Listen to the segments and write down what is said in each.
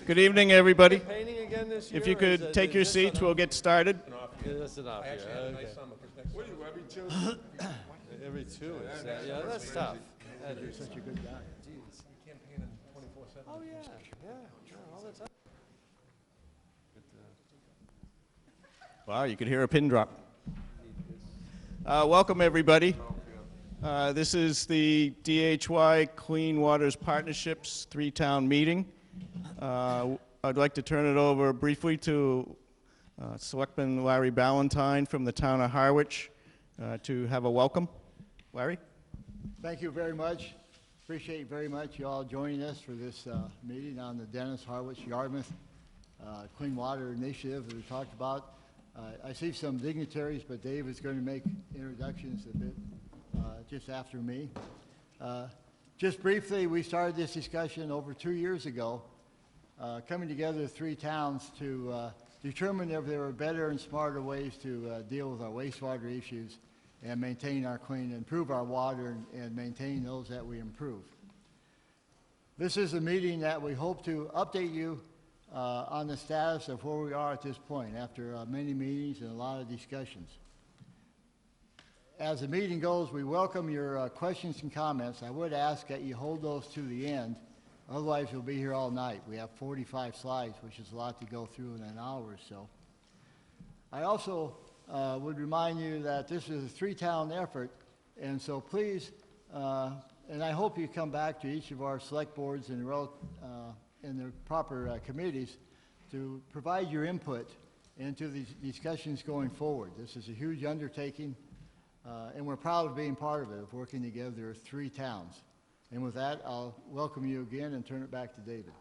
Good evening, everybody. Painting again this year? If you could take your seats, we'll get started. Yeah, that's enough. Yeah, okay. What are you, every two? Every 2 is that? Yeah, that's tough. You're such a good guy. Jeez. You can't paint in 24/7. Oh yeah, all the time. Wow, you could hear a pin drop. Welcome, everybody. This is the DHY Clean Waters Partnerships three-town meeting. I'd like to turn it over briefly to Selectman Larry Ballantyne from the town of Harwich to have a welcome. Larry? Thank you very much. Appreciate very much you all joining us for this meeting on the Dennis Harwich Yarmouth Clean Water Initiative that we talked about. I see some dignitaries, but Dave is going to make introductions a bit just after me. Just briefly, we started this discussion over 2 years ago, coming together three towns to determine if there were better and smarter ways to deal with our wastewater issues and maintain our clean, improve our water, and maintain those that we improve. This is a meeting that we hope to update you on the status of where we are at this point after many meetings and a lot of discussions. As the meeting goes, we welcome your questions and comments. I would ask that you hold those to the end. Otherwise, we'll be here all night. We have 45 slides, which is a lot to go through in an hour or so. I also would remind you that this is a three-town effort, and so please, and I hope you come back to each of our select boards and in their proper committees to provide your input into these discussions going forward. This is a huge undertaking, and we're proud of being part of it, of working together three towns. And with that, I'll welcome you again and turn it back to David.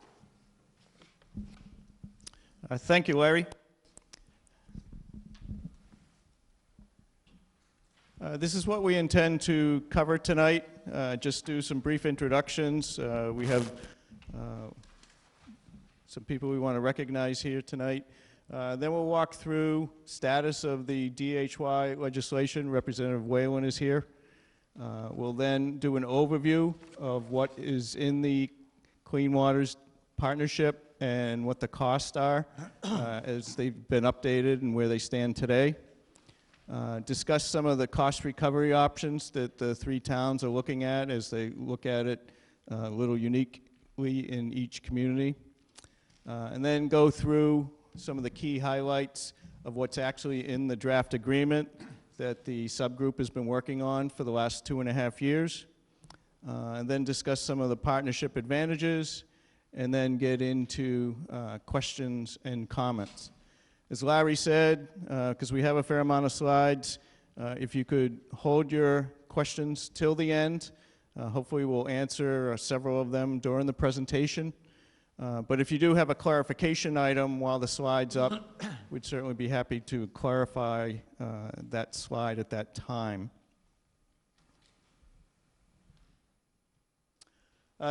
Thank you, Larry. This is what we intend to cover tonight. Just do some brief introductions. We have some people we want to recognize here tonight. Then we'll walk through status of the DHY legislation. Representative Whalen is here. We'll then do an overview of what is in the Clean Waters Partnership and what the costs are as they've been updated and where they stand today. Discuss some of the cost recovery options that the three towns are looking at as they look at it a little uniquely in each community. And then go through some of the key highlights of what's actually in the draft agreement that the subgroup has been working on for the last 2.5 years. And then discuss some of the partnership advantages, and then get into questions and comments. As Larry said, because we have a fair amount of slides, if you could hold your questions till the end. Hopefully we'll answer several of them during the presentation. But if you do have a clarification item while the slide's up, we'd certainly be happy to clarify that slide at that time.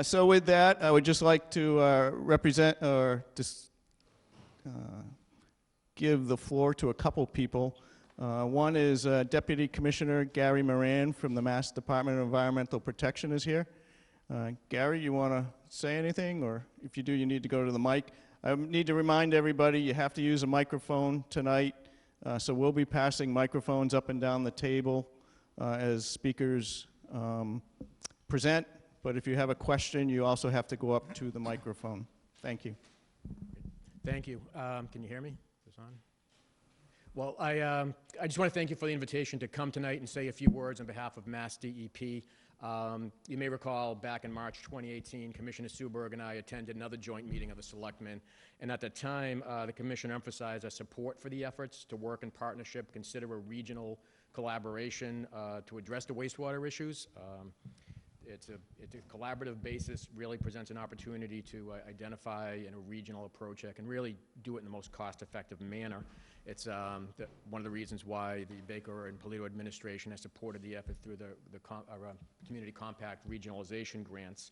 So with that, I would just like to represent or just give the floor to a couple people. One is Deputy Commissioner Gary Moran from the Mass Department of Environmental Protection is here. Gary, you want to say anything, or if you do, you need to go to the mic. I need to remind everybody you have to use a microphone tonight, so we'll be passing microphones up and down the table as speakers present, but if you have a question, you also have to go up to the microphone. Thank you. Thank you. Can you hear me? Is this on? Well, I just want to thank you for the invitation to come tonight and say a few words on behalf of Mass DEP. You may recall back in March 2018, Commissioner Suberg and I attended another joint meeting of the Selectmen, and at the time, the Commissioner emphasized our support for the efforts to work in partnership, consider a regional collaboration to address the wastewater issues. It's a collaborative basis, really presents an opportunity to identify a regional approach that can really do it in the most cost-effective manner. It's one of the reasons why the Baker and Polito administration has supported the effort through the Community Compact regionalization grants.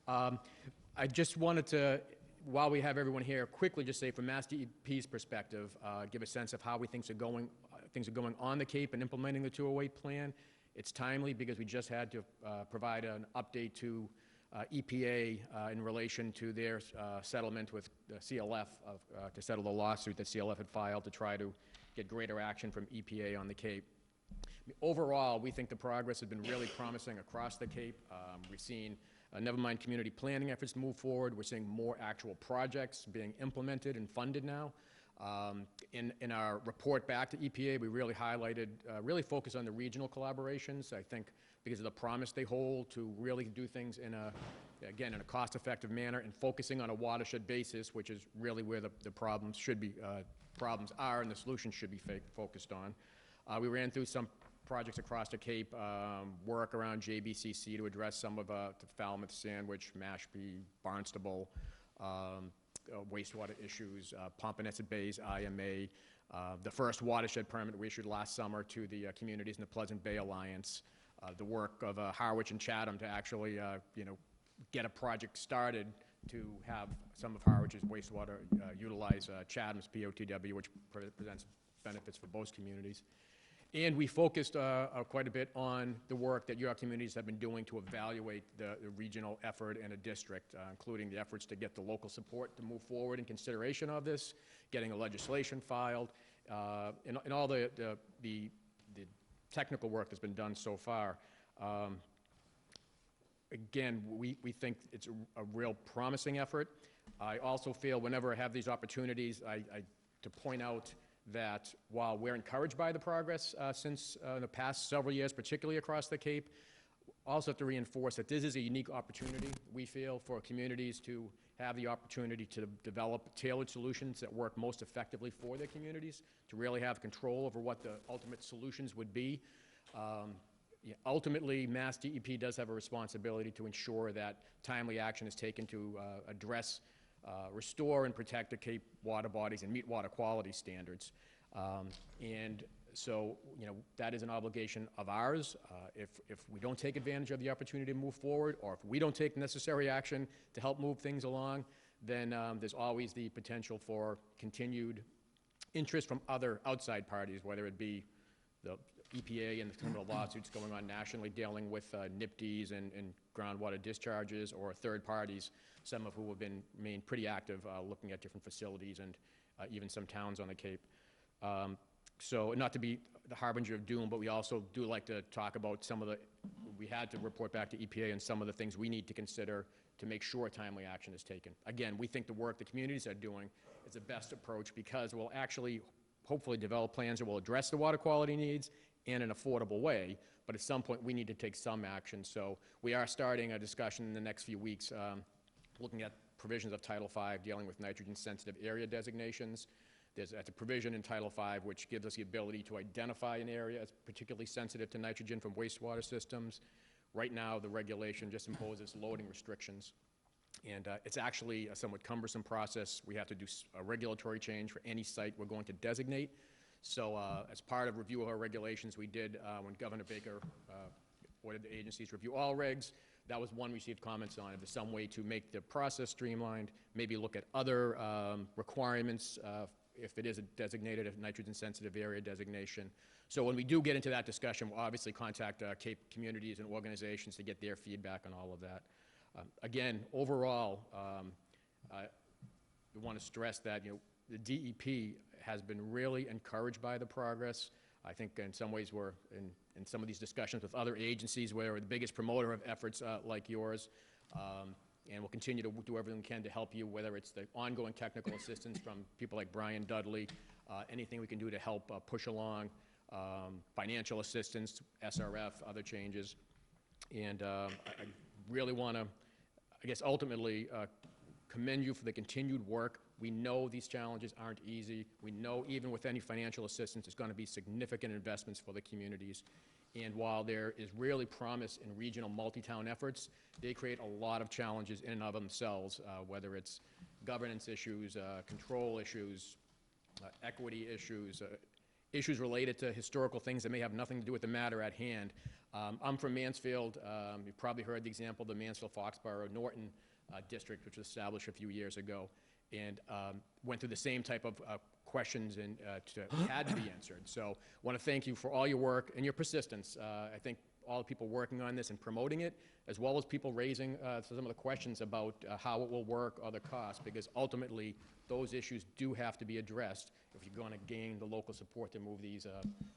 I just wanted to, while we have everyone here, quickly just say from Mass DEP's perspective, give a sense of how things are going on the Cape and implementing the 208 plan. It's timely because we just had to provide an update to EPA in relation to their settlement with the CLF to settle the lawsuit that CLF had filed to try to get greater action from EPA on the Cape. Overall, we think the progress has been really promising across the Cape. We've seen, never mind community planning efforts move forward, we're seeing more actual projects being implemented and funded now. In our report back to EPA, we really highlighted, really focused on the regional collaborations, I think because of the promise they hold to really do things in a, again, in a cost-effective manner and focusing on a watershed basis, which is really where the problems should be, problems are and the solutions should be focused on. We ran through some projects across the Cape, work around JBCC to address some of the Falmouth, Sandwich, Mashpee, Barnstable, wastewater issues, Pompanesett Bay's IMA, the first watershed permit we issued last summer to the communities in the Pleasant Bay Alliance, the work of Harwich and Chatham to actually, get a project started to have some of Harwich's wastewater utilize Chatham's POTW, which presents benefits for both communities. And we focused quite a bit on the work that your communities have been doing to evaluate the regional effort in a district, including the efforts to get the local support to move forward in consideration of this, getting the legislation filed, and all the technical work that's been done so far. Again, we think it's a real promising effort. I also feel whenever I have these opportunities, to point out that while we're encouraged by the progress since the past several years, particularly across the Cape, also have to reinforce that this is a unique opportunity, we feel, for communities to have the opportunity to develop tailored solutions that work most effectively for their communities, to really have control over what the ultimate solutions would be. Ultimately, Mass DEP does have a responsibility to ensure that timely action is taken to address, restore and protect the Cape water bodies and meet water quality standards. And so, that is an obligation of ours. If we don't take advantage of the opportunity to move forward, or if we don't take necessary action to help move things along, then there's always the potential for continued interest from other outside parties, whether it be the EPA and the criminal lawsuits going on nationally dealing with NIPDs and groundwater discharges, or third parties, some of who have been remained pretty active looking at different facilities and even some towns on the Cape. So not to be the harbinger of doom, but we also do like to talk about some of the, we had to report back to EPA and some of the things we need to consider to make sure timely action is taken. Again, we think the work the communities are doing is the best approach because we'll actually hopefully develop plans that will address the water quality needs in an affordable way, but at some point we need to take some action. So we are starting a discussion in the next few weeks looking at provisions of Title V dealing with nitrogen-sensitive area designations. That's a provision in Title V which gives us the ability to identify an area as particularly sensitive to nitrogen from wastewater systems. Right now, the regulation just imposes loading restrictions. And it's actually a somewhat cumbersome process. We have to do a regulatory change for any site we're going to designate. So as part of review of our regulations, we did, when Governor Baker ordered the agencies review all regs, that was one we received comments on. If there's some way to make the process streamlined, maybe look at other requirements if it is a designated nitrogen-sensitive area designation. So when we do get into that discussion, we'll obviously contact Cape communities and organizations to get their feedback on all of that. Again, overall, I want to stress that the DEP has been really encouraged by the progress. I think in some ways we're in some of these discussions with other agencies where we're the biggest promoter of efforts like yours. And we'll continue to do everything we can to help you, whether it's the ongoing technical assistance from people like Brian Dudley, anything we can do to help push along, financial assistance, SRF, other changes. And I really want to, I guess, ultimately commend you for the continued work. We know these challenges aren't easy. We know even with any financial assistance, there's going to be significant investments for the communities. And while there is really promise in regional multi-town efforts, they create a lot of challenges in and of themselves, whether it's governance issues, control issues, equity issues, issues related to historical things that may have nothing to do with the matter at hand. I'm from Mansfield. You've probably heard the example of the Mansfield-Foxborough-Norton district, which was established a few years ago, and went through the same type of questions and had to be answered. So I want to thank you for all your work and your persistence. I think all the people working on this and promoting it, as well as people raising some of the questions about how it will work or the cost, because ultimately those issues do have to be addressed if you're going to gain the local support to move these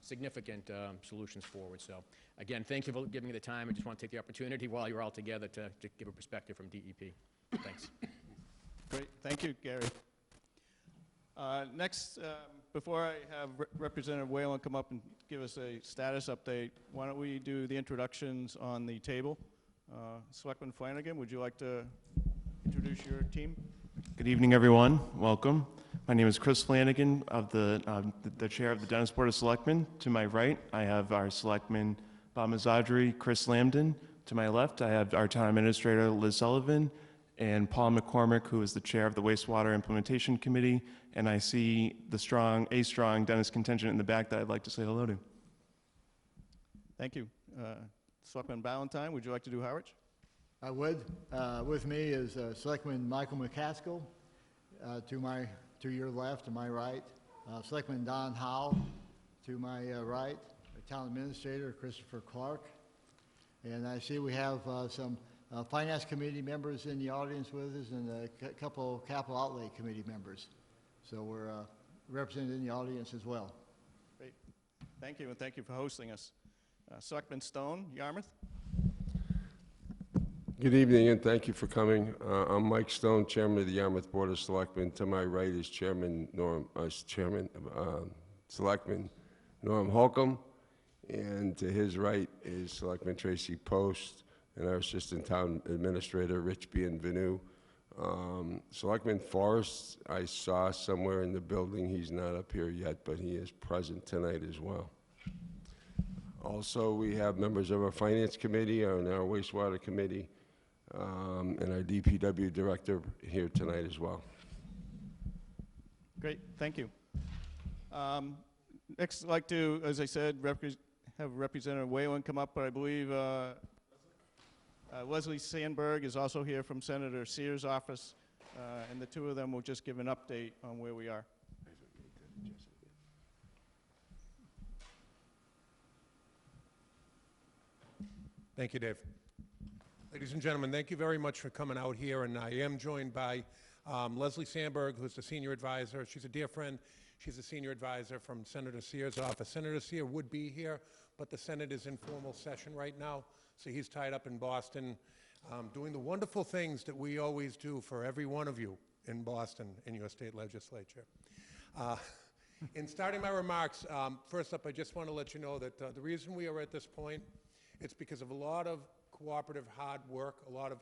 significant solutions forward. So again, thank you for giving me the time. I just want to take the opportunity while you're all together to give a perspective from DEP. Thanks. Great, thank you, Gary. Next, before I have Representative Whalen come up and give us a status update, why don't we do the introductions on the table? Selectman Flanagan, would you like to introduce your team? Good evening, everyone. Welcome. My name is Chris Flanagan, of the chair of the Dennis Board of Selectmen. To my right, I have our selectmen Bob Mazzadri, Chris Lambden. To my left, I have our town administrator Liz Sullivan and Paul McCormick, who is the chair of the Wastewater Implementation Committee. And I see a strong Dennis contingent in the back that I'd like to say hello to. Thank you. Selectman Ballantyne, would you like to do Harwich? I would. With me is Selectman Michael McCaskill, to your left, to my right. Selectman Don Howe, to my right. The town administrator, Christopher Clark. And I see we have some Finance Committee members in the audience with us and a couple Capital Outlay Committee members. So we're represented in the audience as well. Great. Thank you, and thank you for hosting us. Selectman Stone, Yarmouth. Good evening, and thank you for coming. I'm Mike Stone, Chairman of the Yarmouth Board of Selectmen. To my right is Selectman Norm Holcomb, and to his right is Selectman Tracy Post and our Assistant Town Administrator, Rich Bienvenu. Selectman Forrest, I saw somewhere in the building. He's not up here yet, but he is present tonight as well. Also, we have members of our Finance Committee and our Wastewater Committee, and our DPW Director here tonight as well. Great, thank you. Next, I'd like to, as I said, have Representative Whalen come up, but I believe Leslie Sandberg is also here from Senator Sears' office, and the two of them will just give an update on where we are. Thank you, Dave. Ladies and gentlemen, thank you very much for coming out here, and I am joined by Leslie Sandberg, who's the senior advisor. She's a dear friend. She's a senior advisor from Senator Sears' office. Senator Sears would be here, but the Senate is in formal session right now, so he's tied up in Boston doing the wonderful things that we always do for every one of you in Boston in your state legislature. In starting my remarks, first up, I just want to let you know that the reason we are at this point, it's because of a lot of cooperative hard work, a lot of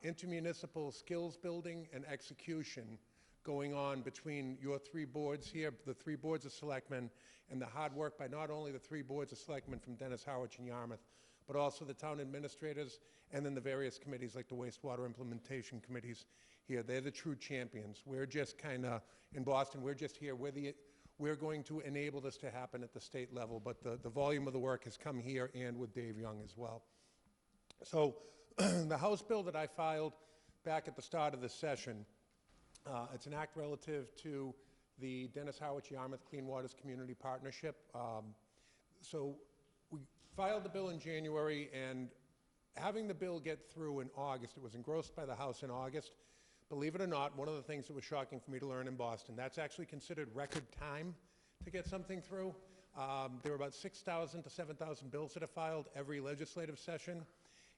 intermunicipal skills building and execution going on between your three boards here, the three boards of selectmen, and the hard work by not only the three boards of selectmen from Dennis, Harwich, and Yarmouth, but also the town administrators and then the various committees like the wastewater implementation committees here. They're the true champions. We're just kind of, in Boston, we're just here. We're going to enable this to happen at the state level, but the volume of the work has come here and with Dave Young as well. So the House bill that I filed back at the start of this session, it's an act relative to the Dennis, Harwich, Yarmouth Clean Waters Community Partnership. So we filed the bill in January, and having the bill get through in August, it was engrossed by the House in August. Believe it or not, one of the things that was shocking for me to learn in Boston, that's actually considered record time to get something through. There were about 6,000 to 7,000 bills that are filed every legislative session.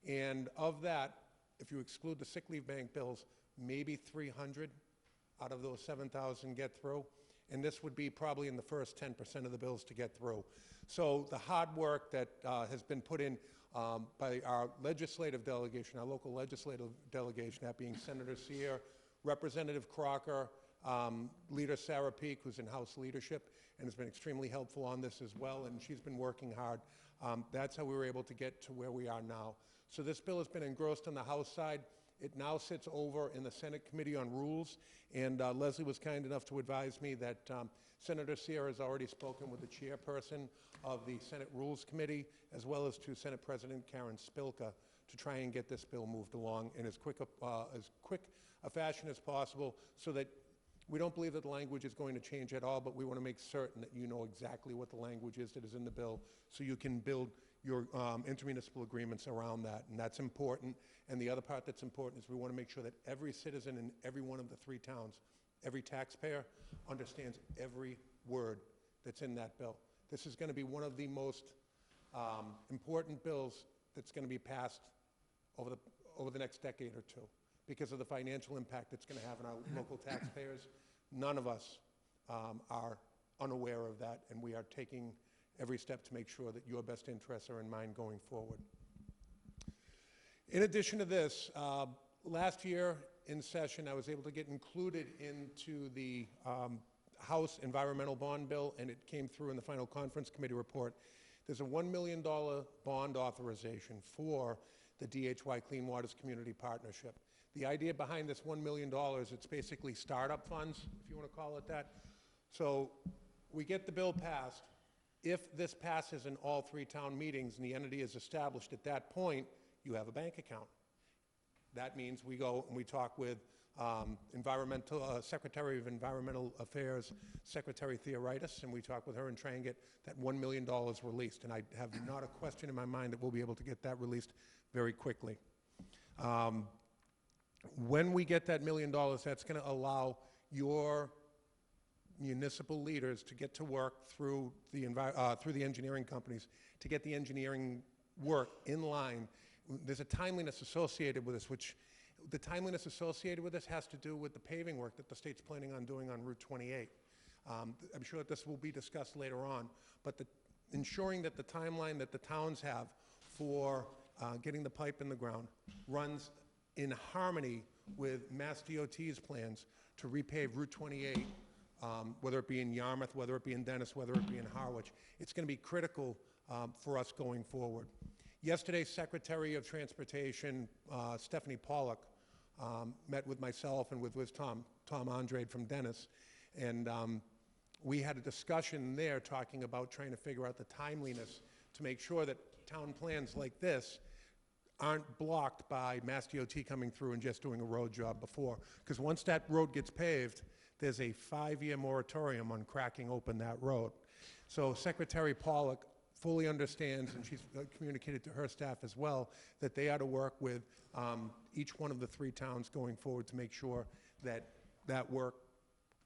And of that, if you exclude the sick leave bank bills, maybe 300 out of those 7,000 get through. And this would be probably in the first 10% of the bills to get through. So the hard work that has been put in by our legislative delegation, our local legislative delegation, that being Senator Sear, Representative Crocker, Leader Sarah Peak, who's in House leadership, and has been extremely helpful on this as well, and she's been working hard. That's how we were able to get to where we are now. So this bill has been engrossed on the House side. It now sits over in the Senate Committee on Rules, and Leslie was kind enough to advise me that Senator Sear has already spoken with the chairperson of the Senate Rules Committee, as well as to Senate President Karen Spilka, to try and get this bill moved along in as quick a fashion as possible, so that we don't believe that the language is going to change at all, but we want to make certain that you know exactly what the language is that is in the bill, so you can build your intermunicipal agreements around that, and that's important. And the other part that's important is we want to make sure that every citizen in every one of the 3 towns, every taxpayer, understands every word that's in that bill. This is going to be one of the most important bills that's going to be passed over the next decade or 2 because of the financial impact it's going to have on our local taxpayers. None of us are unaware of that, and we are taking every step to make sure that your best interests are in mind going forward. In addition to this, last year in session, I was able to get included into the House Environmental Bond Bill, and it came through in the final conference committee report. There's a $1 million bond authorization for the DHY Clean Waters Community Partnership. The idea behind this $1 million, it's basically startup funds, if you want to call it that. So we get the bill passed. If this passes in all 3 town meetings and the entity is established at that point, you have a bank account. That means we go and we talk with Secretary of Environmental Affairs, Secretary Theoritis, and we talk with her and try and get that $1 million released. And I have not a question in my mind that we'll be able to get that released very quickly. When we get that $1 million, that's going to allow your municipal leaders to get to work through the engineering companies to get the engineering work in line. There's a timeliness associated with this, which the timeliness associated with this has to do with the paving work that the state's planning on doing on Route 28. I'm sure that this will be discussed later on, but ensuring that the timeline that the towns have for getting the pipe in the ground runs in harmony with Mass DOT's plans to repave Route 28, whether it be in Yarmouth, whether it be in Dennis, whether it be in Harwich. It's going to be critical for us going forward. Yesterday, Secretary of Transportation Stephanie Pollock met with myself and with Tom Andrade from Dennis, and we had a discussion there talking about trying to figure out the timeliness to make sure that town plans like this aren't blocked by Mass DOT coming through and just doing a road job before. Because once that road gets paved, there's a 5-year moratorium on cracking open that road. So Secretary Pollock fully understands, and she's communicated to her staff as well, that they ought to work with each one of the 3 towns going forward to make sure that that work,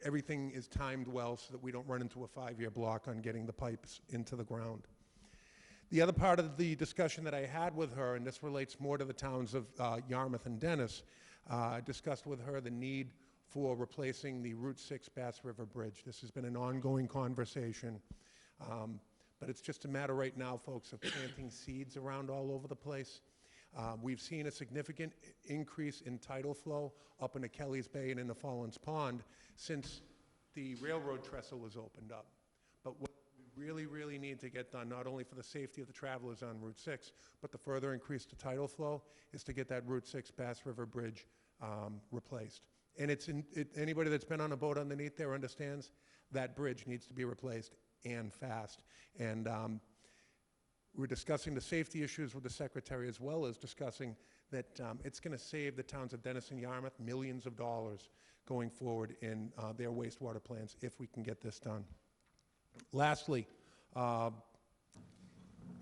everything is timed well so that we don't run into a 5-year block on getting the pipes into the ground. The other part of the discussion that I had with her, and this relates more to the towns of Yarmouth and Dennis, I discussed with her the need for replacing the Route 6 Bass River Bridge. This has been an ongoing conversation, but it's just a matter right now, folks, of planting seeds around all over the place. We've seen a significant increase in tidal flow up into Kelly's Bay and into Fallon's Pond since the railroad trestle was opened up. But what we really need to get done, not only for the safety of the travelers on Route 6, but to further increase the tidal flow, is to get that Route 6 Bass River Bridge replaced. And anybody that's been on a boat underneath there understands that bridge needs to be replaced and fast. And we're discussing the safety issues with the Secretary, as well as discussing that it's going to save the towns of Dennis and Yarmouth millions of dollars going forward in their wastewater plans if we can get this done. Lastly,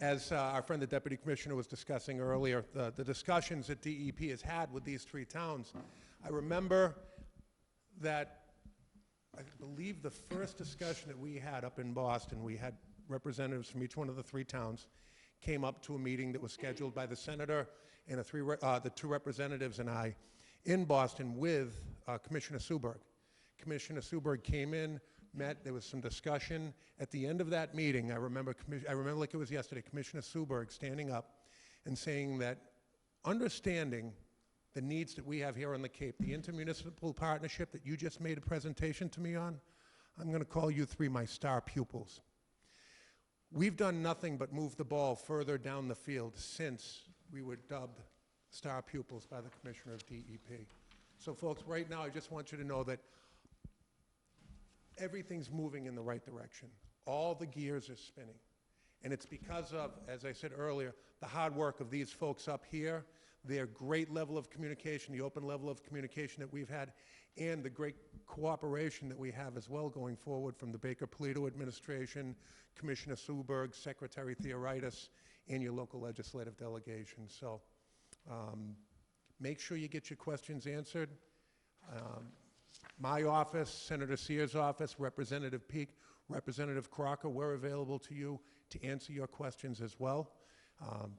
as our friend the Deputy Commissioner was discussing earlier, the discussions that DEP has had with these 3 towns, I remember that I believe the first discussion that we had up in Boston, we had representatives from each one of the 3 towns came up to a meeting that was scheduled by the senator and the 2 representatives and I in Boston with Commissioner Suberg. Commissioner Suberg came in, met, there was some discussion. At the end of that meeting, I remember like it was yesterday, Commissioner Suberg standing up and saying that understanding the needs that we have here on the Cape, the intermunicipal partnership that you just made a presentation to me on, I'm going to call you 3 my star pupils. We've done nothing but move the ball further down the field since we were dubbed star pupils by the Commissioner of DEP. So folks, right now I just want you to know that everything's moving in the right direction. All the gears are spinning. And it's because of, as I said earlier, the hard work of these folks up here, their great level of communication, the open level of communication that we've had, and the great cooperation that we have as well going forward from the Baker-Polito administration, Commissioner Suberg, Secretary Theoritis, and your local legislative delegation. So make sure you get your questions answered. My office, Senator Sears' office, Representative Peake, Representative Crocker, we're available to you to answer your questions as well.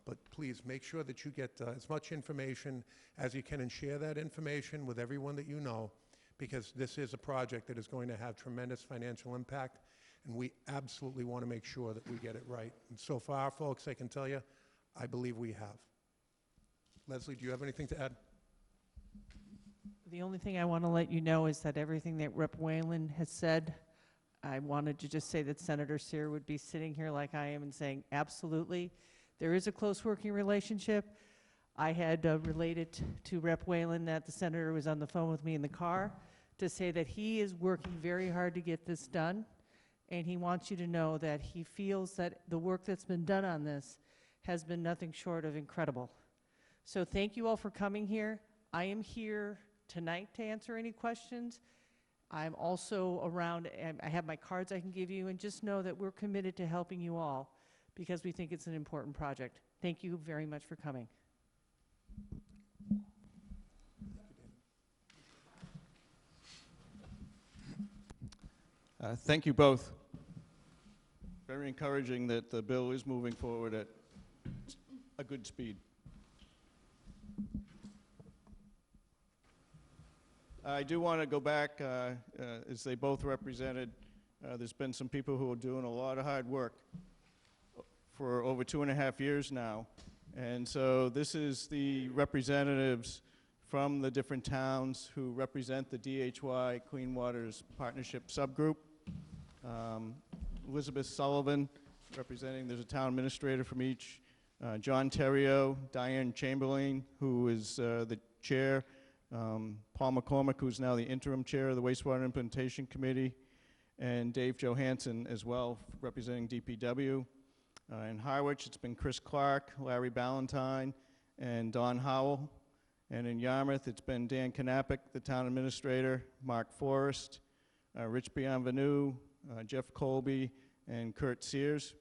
But please make sure that you get as much information as you can and share that information with everyone that you know, because this is a project that is going to have tremendous financial impact, and we absolutely want to make sure that we get it right. And so far, folks, I can tell you, I believe we have. Leslie, do you have anything to add? The only thing I want to let you know is that everything that Rep. Whalen has said, I wanted to just say that Senator Sear would be sitting here like I am and saying, absolutely, there is a close working relationship. I had related to Rep. Whalen that the senator was on the phone with me in the car to say that he is working very hard to get this done, and he wants you to know that he feels that the work that's been done on this has been nothing short of incredible. So thank you all for coming here. I am here tonight to answer any questions. I'm also around, and I have my cards I can give you, and just know that we're committed to helping you all because we think it's an important project. Thank you very much for coming. Thank you both. Very encouraging that the bill is moving forward at a good speed. I do want to go back, as they both represented, there's been some people who are doing a lot of hard work for over 2.5 years now. And so this is the representatives from the different towns who represent the DHY Clean Waters Partnership subgroup. Elizabeth Sullivan, representing, there's a town administrator from each. John Terrio, Diane Chamberlain, who is the chair. Paul McCormick, who's now the interim chair of the Wastewater Implementation Committee, and Dave Johansson as well, representing DPW. In Harwich, it's been Chris Clark, Larry Ballantyne, and Don Howell. And in Yarmouth, it's been Dan Knappich, the town administrator, Mark Forrest, Rich Bienvenu, Jeff Colby, and Kurt Sears.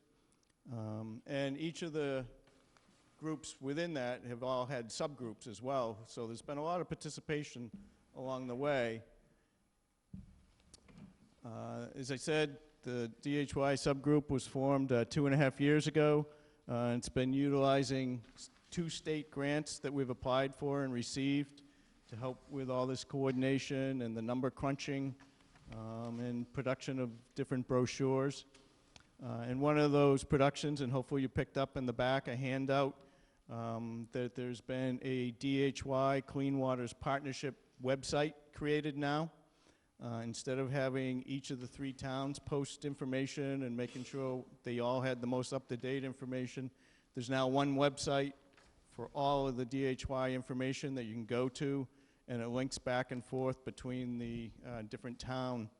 And each of the groups within that have all had subgroups as well, so there's been a lot of participation along the way. As I said, the DHY subgroup was formed 2.5 years ago. It's been utilizing 2 state grants that we've applied for and received to help with all this coordination and the number crunching and production of different brochures. And one of those productions, and hopefully you picked up in the back a handout, that there's been a DHY Clean Waters Partnership website created now. Instead of having each of the 3 towns post information and making sure they all had the most up-to-date information, there's now one website for all of the DHY information that you can go to, and it links back and forth between the different town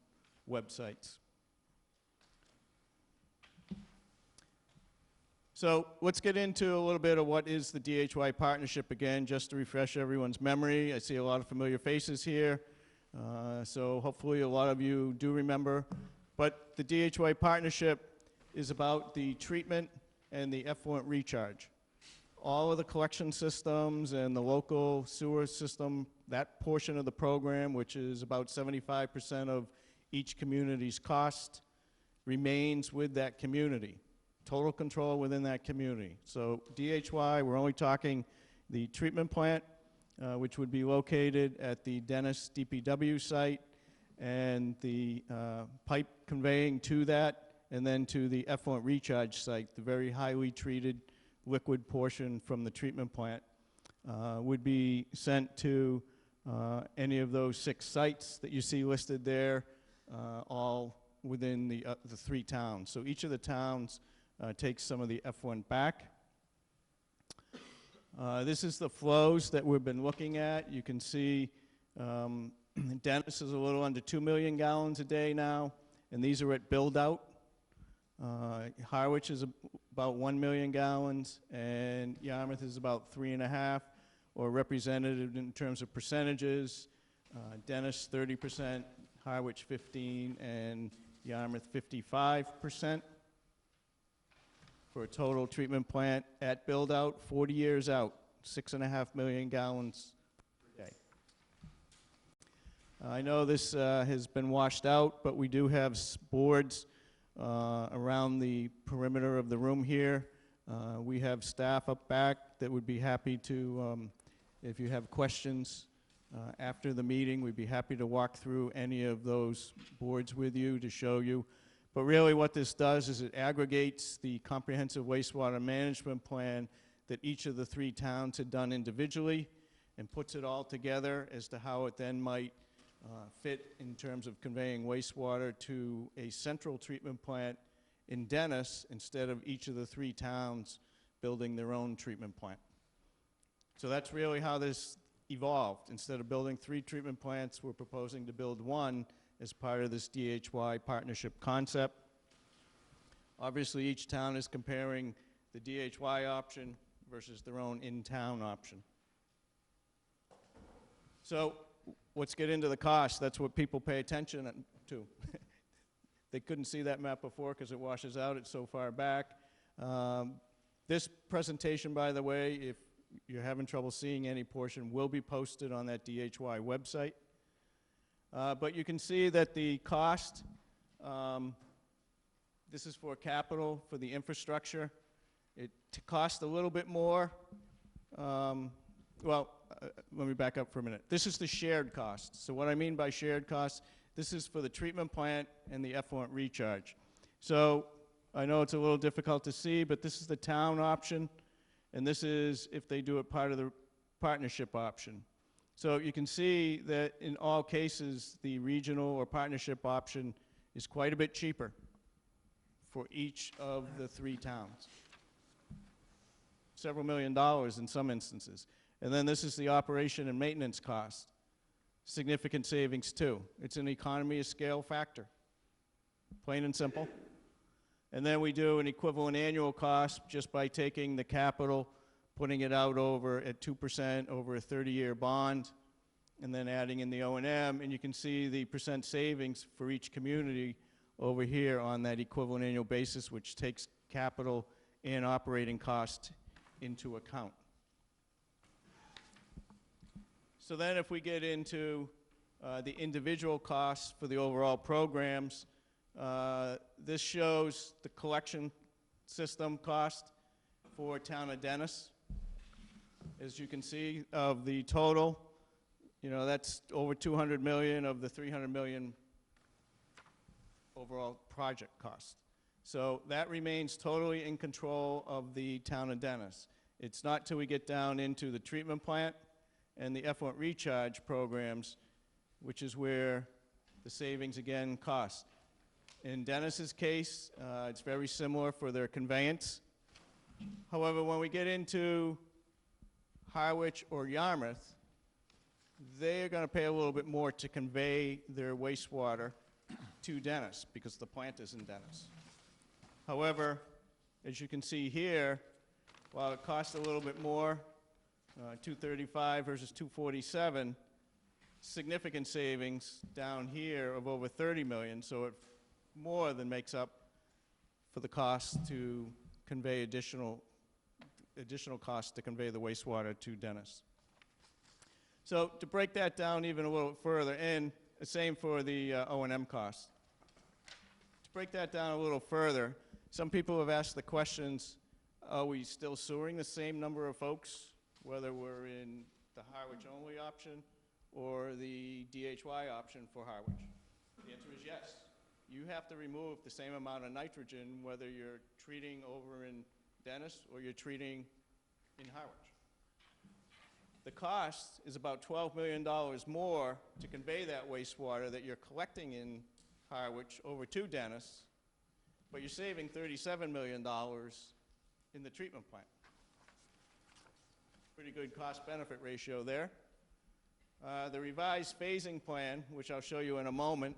websites. So let's get into a little bit of what is the DHY Partnership again, just to refresh everyone's memory. I see a lot of familiar faces here, so hopefully a lot of you do remember. But the DHY Partnership is about the treatment and the effluent recharge. All of the collection systems and the local sewer system, that portion of the program, which is about 75% of each community's cost, remains with that community. Total control within that community. So DHY, we're only talking the treatment plant, which would be located at the Dennis DPW site, and the pipe conveying to that, and then to the effluent recharge site, the very highly treated liquid portion from the treatment plant would be sent to any of those 6 sites that you see listed there, all within the 3 towns. So each of the towns takes some of the effluent back. This is the flows that we've been looking at. You can see Dennis is a little under 2 million gallons a day now, and these are at build out. Harwich is about 1 million gallons, and Yarmouth is about 3.5, or represented in terms of percentages. Dennis 30%, Harwich 15, and Yarmouth 55%. for a total treatment plant at build-out, 40 years out, 6.5 million gallons per day. I know this has been washed out, but we do have boards around the perimeter of the room here. We have staff up back that would be happy to, if you have questions after the meeting, we'd be happy to walk through any of those boards with you to show you. But really what this does is it aggregates the comprehensive wastewater management plan that each of the 3 towns had done individually and puts it all together as to how it then might fit in terms of conveying wastewater to a central treatment plant in Dennis instead of each of the 3 towns building their own treatment plant. So that's really how this evolved. Instead of building 3 treatment plants, we're proposing to build 1 as part of this DHY partnership concept. Obviously, each town is comparing the DHY option versus their own in-town option. So let's get into the cost. That's what people pay attention to. They couldn't see that map before because it washes out. It's so far back. This presentation, by the way, if you're having trouble seeing any portion, will be posted on that DHY website. But you can see that the cost, this is for capital for the infrastructure. It costs a little bit more. Let me back up for a minute. This is the shared cost. So what I mean by shared costs, this is for the treatment plant and the effluent recharge. So I know it's a little difficult to see, but this is the town option, and this is if they do it part of the partnership option. So you can see that in all cases, the regional or partnership option is quite a bit cheaper for each of the 3 towns. Several $million in some instances. And then this is the operation and maintenance cost. Significant savings too. It's an economy of scale factor, plain and simple. And then we do an equivalent annual cost just by taking the capital, putting it out over at 2% over a 30-year bond, and then adding in the O&M, and you can see the percent savings for each community over here on that equivalent annual basis, which takes capital and operating cost into account. So then if we get into the individual costs for the overall programs, this shows the collection system cost for town of Dennis. As you can see, of the total, that's over 200 million of the 300 million overall project cost. So that remains totally in control of the town of Dennis. It's not till we get down into the treatment plant and the effluent recharge programs, which is where the savings again cost. In Dennis's case, it's very similar for their conveyance. However, when we get into Harwich or Yarmouth, they're going to pay a little bit more to convey their wastewater to Dennis because the plant is in Dennis. However, as you can see here, while it costs a little bit more, $235 versus $247, significant savings down here of over $30 million, so it more than makes up for the cost to convey additional costs to convey the wastewater to Dennis. So to break that down even a little further, and the same for the O&M costs. To break that down a little further, some people have asked the questions, are we still sewering the same number of folks, whether we're in the Harwich only option or the DHY option for Harwich? The answer is yes. You have to remove the same amount of nitrogen whether you're treating over in Dennis or you're treating in Harwich. The cost is about $12 million more to convey that wastewater that you're collecting in Harwich over to Dennis, but you're saving $37 million in the treatment plant. Pretty good cost-benefit ratio there. The revised phasing plan, which I'll show you in a moment,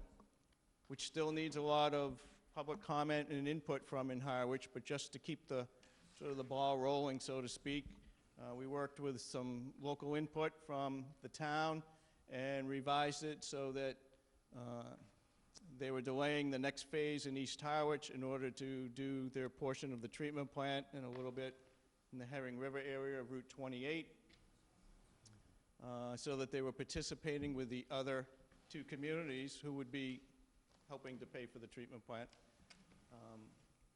which still needs a lot of public comment and input from in Harwich, but just to keep the sort of the ball rolling, so to speak, we worked with some local input from the town and revised it so that They were delaying the next phase in East Harwich in order to do their portion of the treatment plant and a little bit in the Herring River area of Route 28, so that they were participating with the other two communities who would be helping to pay for the treatment plant.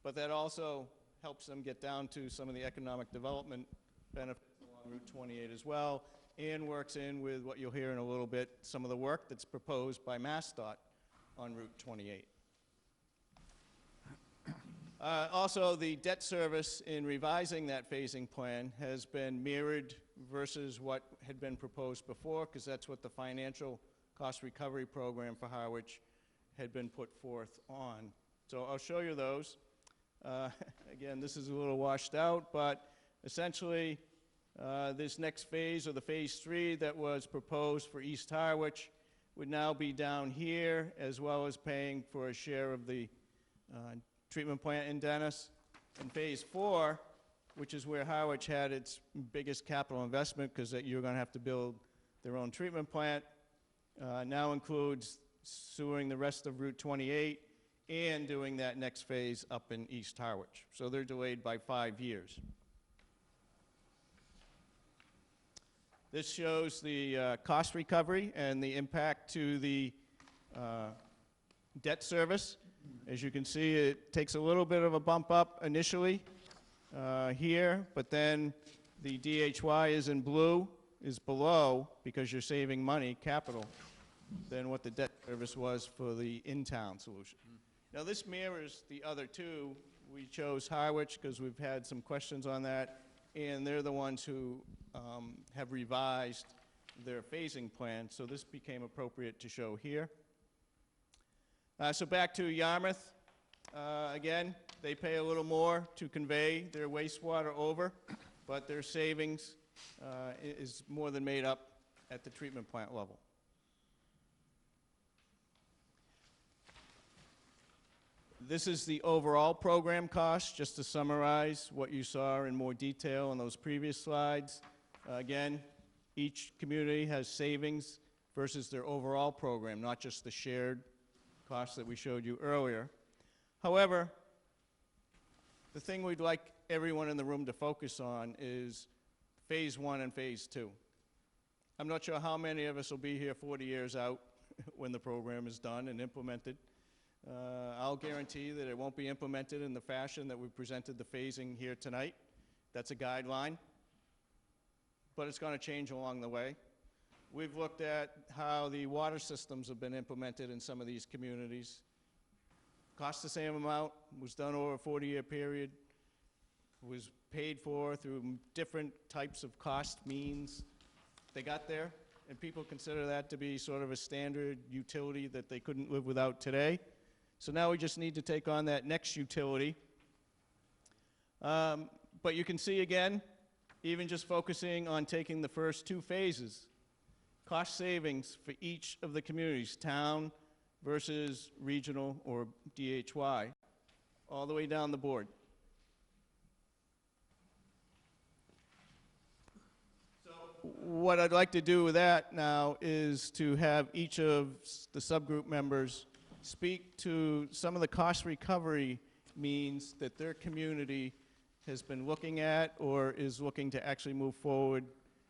But that also helps them get down to some of the economic development benefits along Route 28 as well, and works in with what you'll hear in a little bit, some of the work that's proposed by MassDOT on Route 28. Also, the debt service in revising that phasing plan has been mirrored versus what had been proposed before, because that's what the financial cost recovery program for Harwich had been put forth on. So I'll show you those. Again, this is a little washed out, but essentially this next phase, or the phase 3 that was proposed for East Harwich, would now be down here, as well as paying for a share of the treatment plant in Dennis. And phase 4, which is where Harwich had its biggest capital investment, because you're going to have to build their own treatment plant, now includes sewering the rest of Route 28 and doing that next phase up in East Harwich. So they're delayed by 5 years. This shows the cost recovery and the impact to the debt service. As you can see, it takes a little bit of a bump up initially here, but then the DHY is in blue, is below, because you're saving money, capital, than what the debt service was for the in-town solution. Now this mirrors the other two. We chose Harwich because we've had some questions on that, and they're the ones who have revised their phasing plan, so this became appropriate to show here. So back to Yarmouth. Again, they pay a little more to convey their wastewater over, but their savings is more than made up at the treatment plant level. This is the overall program cost, just to summarize what you saw in more detail on those previous slides. Again, each community has savings versus their overall program, not just the shared costs that we showed you earlier. However, the thing we'd like everyone in the room to focus on is phase 1 and phase 2. I'm not sure how many of us will be here 40 years out when the program is done and implemented. I'll guarantee that it won't be implemented in the fashion that we presented the phasing here tonight. That's a guideline, but it's going to change along the way. We've looked at how the water systems have been implemented in some of these communities. Cost the same amount, was done over a 40-year period, was paid for through different types of cost means. They got there, and people consider that to be sort of a standard utility that they couldn't live without today. So now we just need to take on that next utility. But you can see again, even just focusing on taking the first 2 phases, cost savings for each of the communities, town versus regional or DHY, all the way down the board. So what I'd like to do with that now is to have each of the subgroup members speak to some of the cost recovery means that their community has been looking at or is looking to actually move forward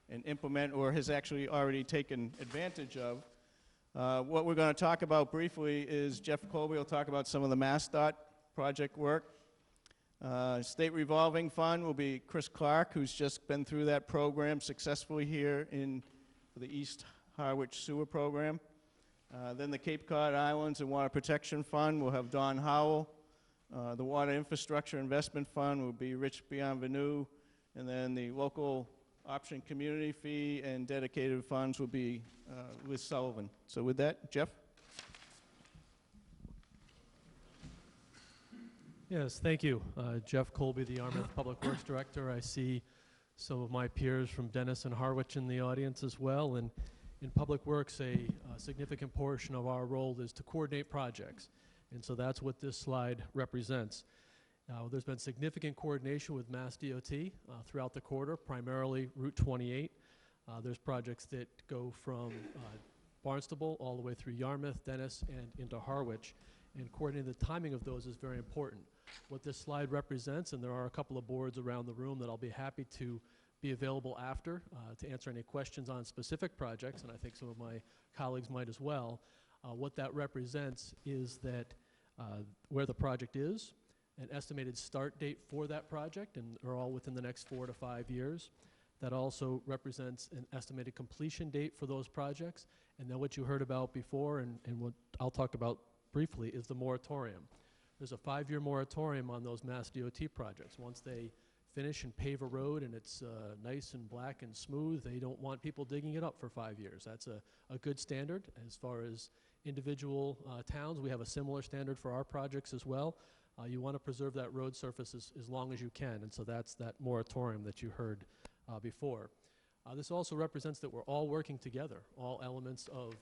and implement, or has actually already taken advantage of. What we're going to talk about briefly is Jeff Colby will talk about some of the MassDOT project work. State revolving fund will be Chris Clark, who's just been through that program successfully here for the East Harwich Sewer Program. Then the Cape Cod Islands and Water Protection Fund will have Don Howell. The Water Infrastructure Investment Fund will be Rich Bienvenu. And then the local option community fee and dedicated funds will be Liz Sullivan. So with that, Jeff? Yes, thank you. Jeff Colby, the Yarmouth Public Works Director. I see some of my peers from Dennis and Harwich in the audience as well. And in Public Works, a significant portion of our role is to coordinate projects. And so that's what this slide represents. There's been significant coordination with MassDOT throughout the quarter, primarily Route 28. There's projects that go from Barnstable all the way through Yarmouth, Dennis, and into Harwich. And coordinating the timing of those is very important. What this slide represents, and there are a couple of boards around the room that I'll be happy to be available after to answer any questions on specific projects, and I think some of my colleagues might as well. What that represents is that where the project is, an estimated start date for that project, and they're all within the next 4 to 5 years. That also represents an estimated completion date for those projects. And then what you heard about before, and what I'll talk about briefly, is the moratorium. There's a 5-year moratorium on those Mass DOT projects. Once they finish and pave a road and it's nice and black and smooth, they don't want people digging it up for 5 years. That's a good standard. As far as individual towns, we have a similar standard for our projects as well. You want to preserve that road surface as long as you can, and so that's that moratorium that you heard before. This also represents that we're all working together. All elements of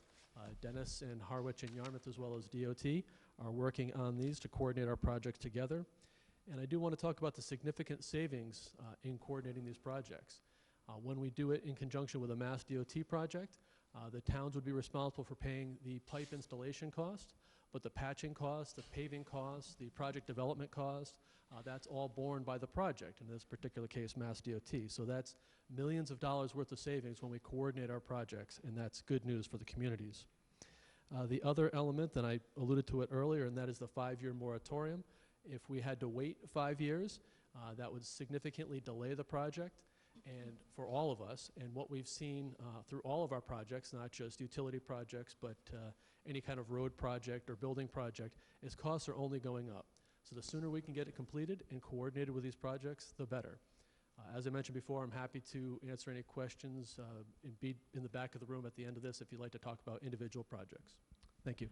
Dennis and Harwich and Yarmouth, as well as DOT, are working on these to coordinate our projects together. And I do want to talk about the significant savings in coordinating these projects. When we do it in conjunction with a Mass DOT project, the towns would be responsible for paying the pipe installation cost, but the patching cost, the paving cost, the project development cost, that's all borne by the project, in this particular case, Mass DOT. So that's millions of dollars worth of savings when we coordinate our projects, and that's good news for the communities. The other element, and I alluded to it earlier, and that is the 5-year moratorium. If we had to wait 5 years, that would significantly delay the project, and for all of us. And what we've seen through all of our projects, not just utility projects, but any kind of road project or building project, is costs are only going up. So the sooner we can get it completed and coordinated with these projects, the better. As I mentioned before, I'm happy to answer any questions and be in the back of the room at the end of this if you'd like to talk about individual projects. Thank you.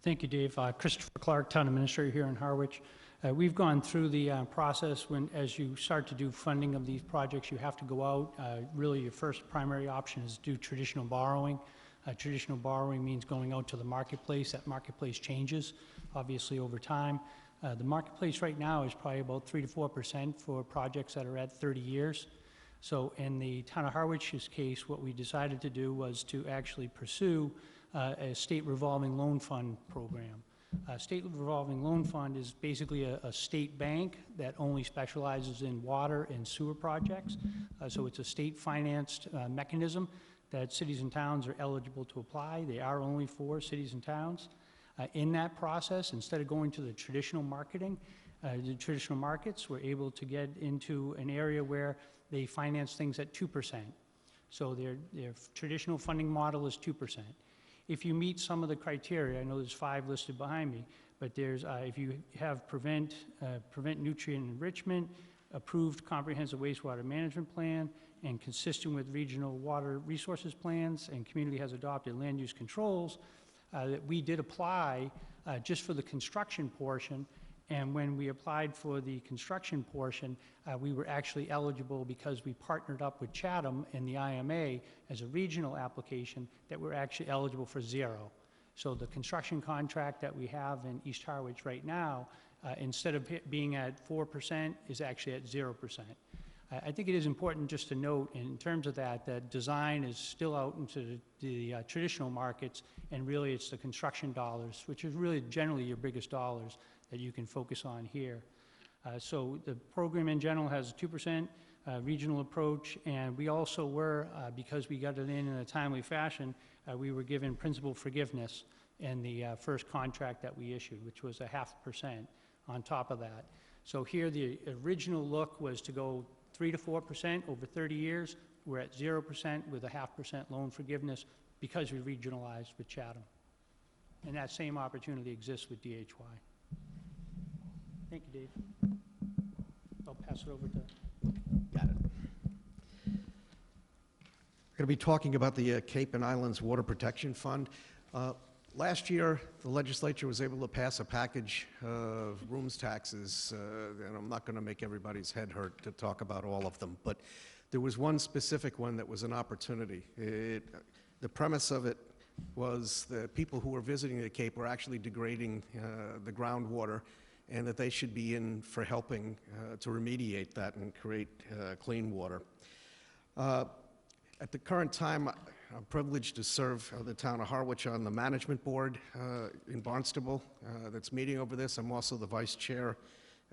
Thank you, Dave. Christopher Clark, Town Administrator here in Harwich. We've gone through the process as you start to do funding of these projects, you have to go out. Really, your first primary option is do traditional borrowing. Traditional borrowing means going out to the marketplace. That marketplace changes, obviously, over time. The marketplace right now is probably about 3 to 4% for projects that are at 30 years. So in the Town of Harwich's case, what we decided to do was to actually pursue a state revolving loan fund program. State revolving loan fund is basically a state bank that only specializes in water and sewer projects. So it's a state financed mechanism that cities and towns are eligible to apply. They are only for cities and towns. In that process, instead of going to the traditional marketing, the traditional markets, we're able to get into an area where they finance things at 2%. So their traditional funding model is 2%. If you meet some of the criteria, I know there's 5 listed behind me, but there's, if you have prevent nutrient enrichment, approved comprehensive wastewater management plan, and consistent with regional water resources plans, and community has adopted land use controls, that we did apply just for the construction portion. And when we applied for the construction portion, we were actually eligible because we partnered up with Chatham and the IMA as a regional application that we're actually eligible for 0. So the construction contract that we have in East Harwich right now, instead of being at 4%, is actually at 0%. I think it is important just to note in terms of that design is still out into the traditional markets, and really it's the construction dollars, which is really generally your biggest dollars that you can focus on here. So the program in general has a 2% regional approach, and we also were, because we got it in a timely fashion, we were given principal forgiveness in the first contract that we issued, which was a 0.5% on top of that. So here the original look was to go 3 to 4% over 30 years. We're at 0% with a 0.5% loan forgiveness because we regionalized with Chatham. And that same opportunity exists with DHY. Thank you, Dave. I'll pass it over to... Got it. We're going to be talking about the Cape and Islands Water Protection Fund. Last year, the legislature was able to pass a package of rooms taxes, and I'm not going to make everybody's head hurt to talk about all of them, but there was one specific one that was an opportunity. The premise of it was that people who were visiting the Cape were actually degrading the groundwater, and that they should be in for helping to remediate that and create clean water. At the current time, I'm privileged to serve the town of Harwich on the management board in Barnstable that's meeting over this. I'm also the vice chair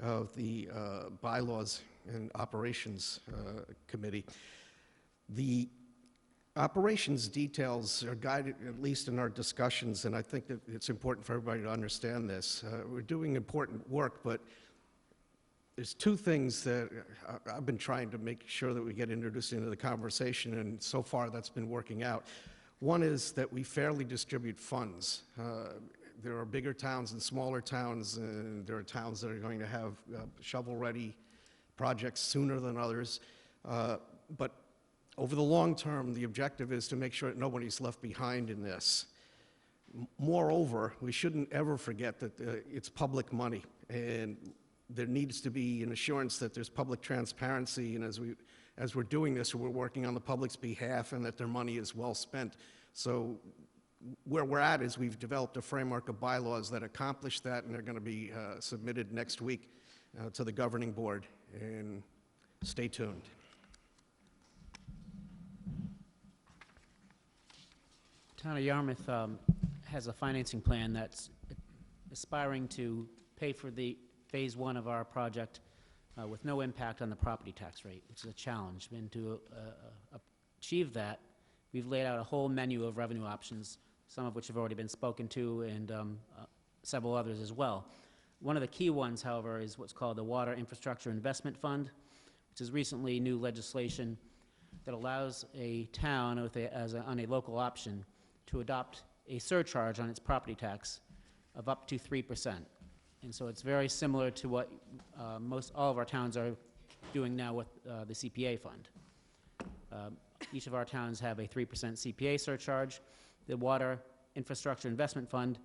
of the bylaws and operations committee. The operations details are guided, at least in our discussions, and I think that it's important for everybody to understand this. We're doing important work, but there's two things that I've been trying to make sure that we get introduced into the conversation, and so far that's been working out. One is that we fairly distribute funds. There are bigger towns and smaller towns, and there are towns that are going to have shovel-ready projects sooner than others. But over the long term, the objective is to make sure that nobody's left behind in this. Moreover, we shouldn't ever forget that it's public money, and there needs to be an assurance that there's public transparency, and as we're doing this, we're working on the public's behalf and that their money is well spent. So where we're at is we've developed a framework of bylaws that accomplish that, and they're going to be submitted next week to the governing board, and stay tuned. Town of Yarmouth has a financing plan that's aspiring to pay for the phase one of our project with no impact on the property tax rate, which is a challenge. And to achieve that, we've laid out a whole menu of revenue options, some of which have already been spoken to, and several others as well. One of the key ones, however, is what's called the Water Infrastructure Investment Fund, which is recently new legislation that allows a town on a local option to adopt a surcharge on its property tax of up to 3%. And so it's very similar to what all of our towns are doing now with the CPA fund. Each of our towns have a 3% CPA surcharge. The Water Infrastructure Investment Fund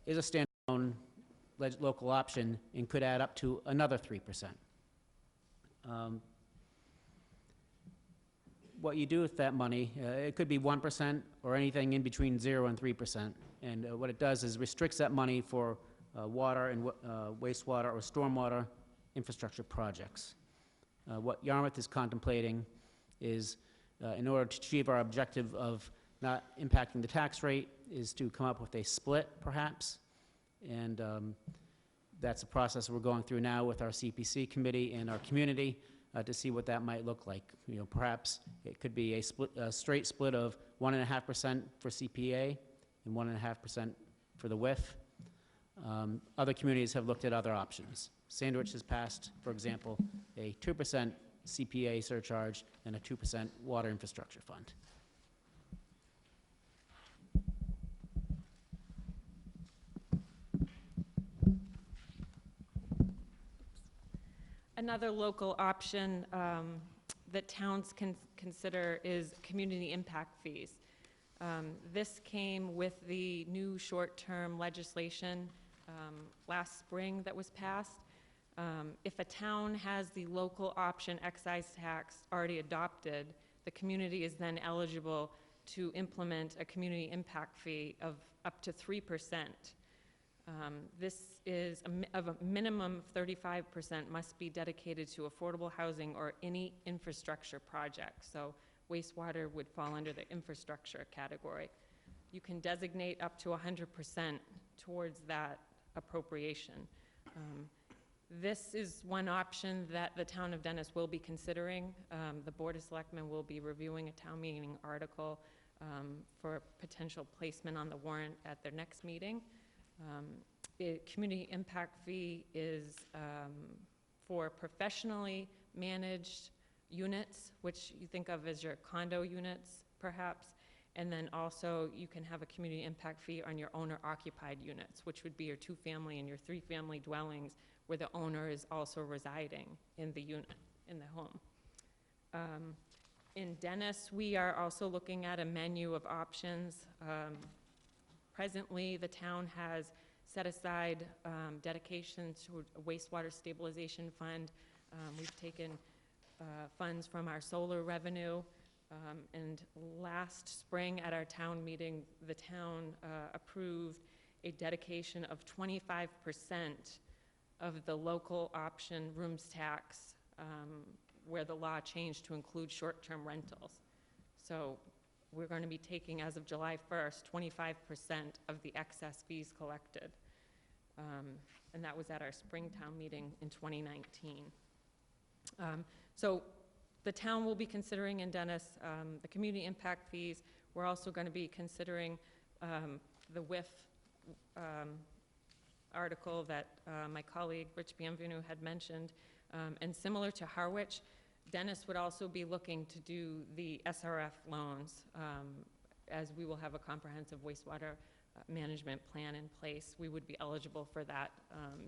is a standalone local option and could add up to another 3%. What you do with that money, it could be 1% or anything in between 0 and 3%. And what it does is restricts that money for water and wastewater or stormwater infrastructure projects. What Yarmouth is contemplating is, in order to achieve our objective of not impacting the tax rate, is to come up with a split, perhaps. And that's a process we're going through now with our CPC committee and our community to see what that might look like. You know, perhaps it could be a straight split of 1.5% for CPA and 1.5% for the WIF. Other communities have looked at other options. Sandwich has passed, for example, a 2% CPA surcharge and a 2% water infrastructure fund. Another local option that towns can consider is community impact fees. This came with the new short-term legislation last spring that was passed. If a town has the local option excise tax already adopted, the community is then eligible to implement a community impact fee of up to 3%. This is of a minimum of 35% must be dedicated to affordable housing or any infrastructure project. So wastewater would fall under the infrastructure category. You can designate up to 100% towards that appropriation. This is one option that the town of Dennis will be considering. The Board of Selectmen will be reviewing a town meeting article for potential placement on the warrant at their next meeting. Community impact fee is for professionally managed units, which you think of as your condo units, perhaps, and then also you can have a community impact fee on your owner-occupied units, which would be your 2-family and your 3-family dwellings where the owner is also residing in the unit, in the home. In Dennis, we are also looking at a menu of options. Presently, the town has set aside dedications to a wastewater stabilization fund. We've taken funds from our solar revenue, and last spring at our town meeting, the town approved a dedication of 25% of the local option rooms tax, where the law changed to include short-term rentals. So we're going to be taking, as of July 1st, 25% of the excess fees collected. And that was at our Springtown meeting in 2019. So the town will be considering in Dennis the community impact fees. We're also going to be considering the WIF article that my colleague Rich Bienvenu had mentioned. And similar to Harwich, Dennis would also be looking to do the SRF loans, as we will have a comprehensive wastewater management plan in place. We would be eligible for that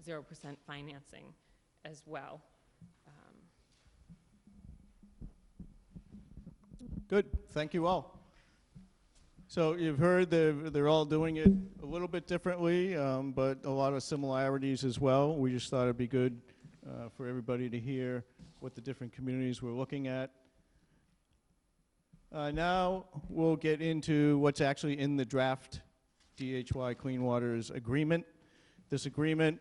0% financing as well. Good, thank you all. So you've heard they're all doing it a little bit differently, but a lot of similarities as well. We just thought it'd be good for everybody to hear what the different communities we're looking at. Now we'll get into what's actually in the draft DHY Clean Waters agreement. This agreement,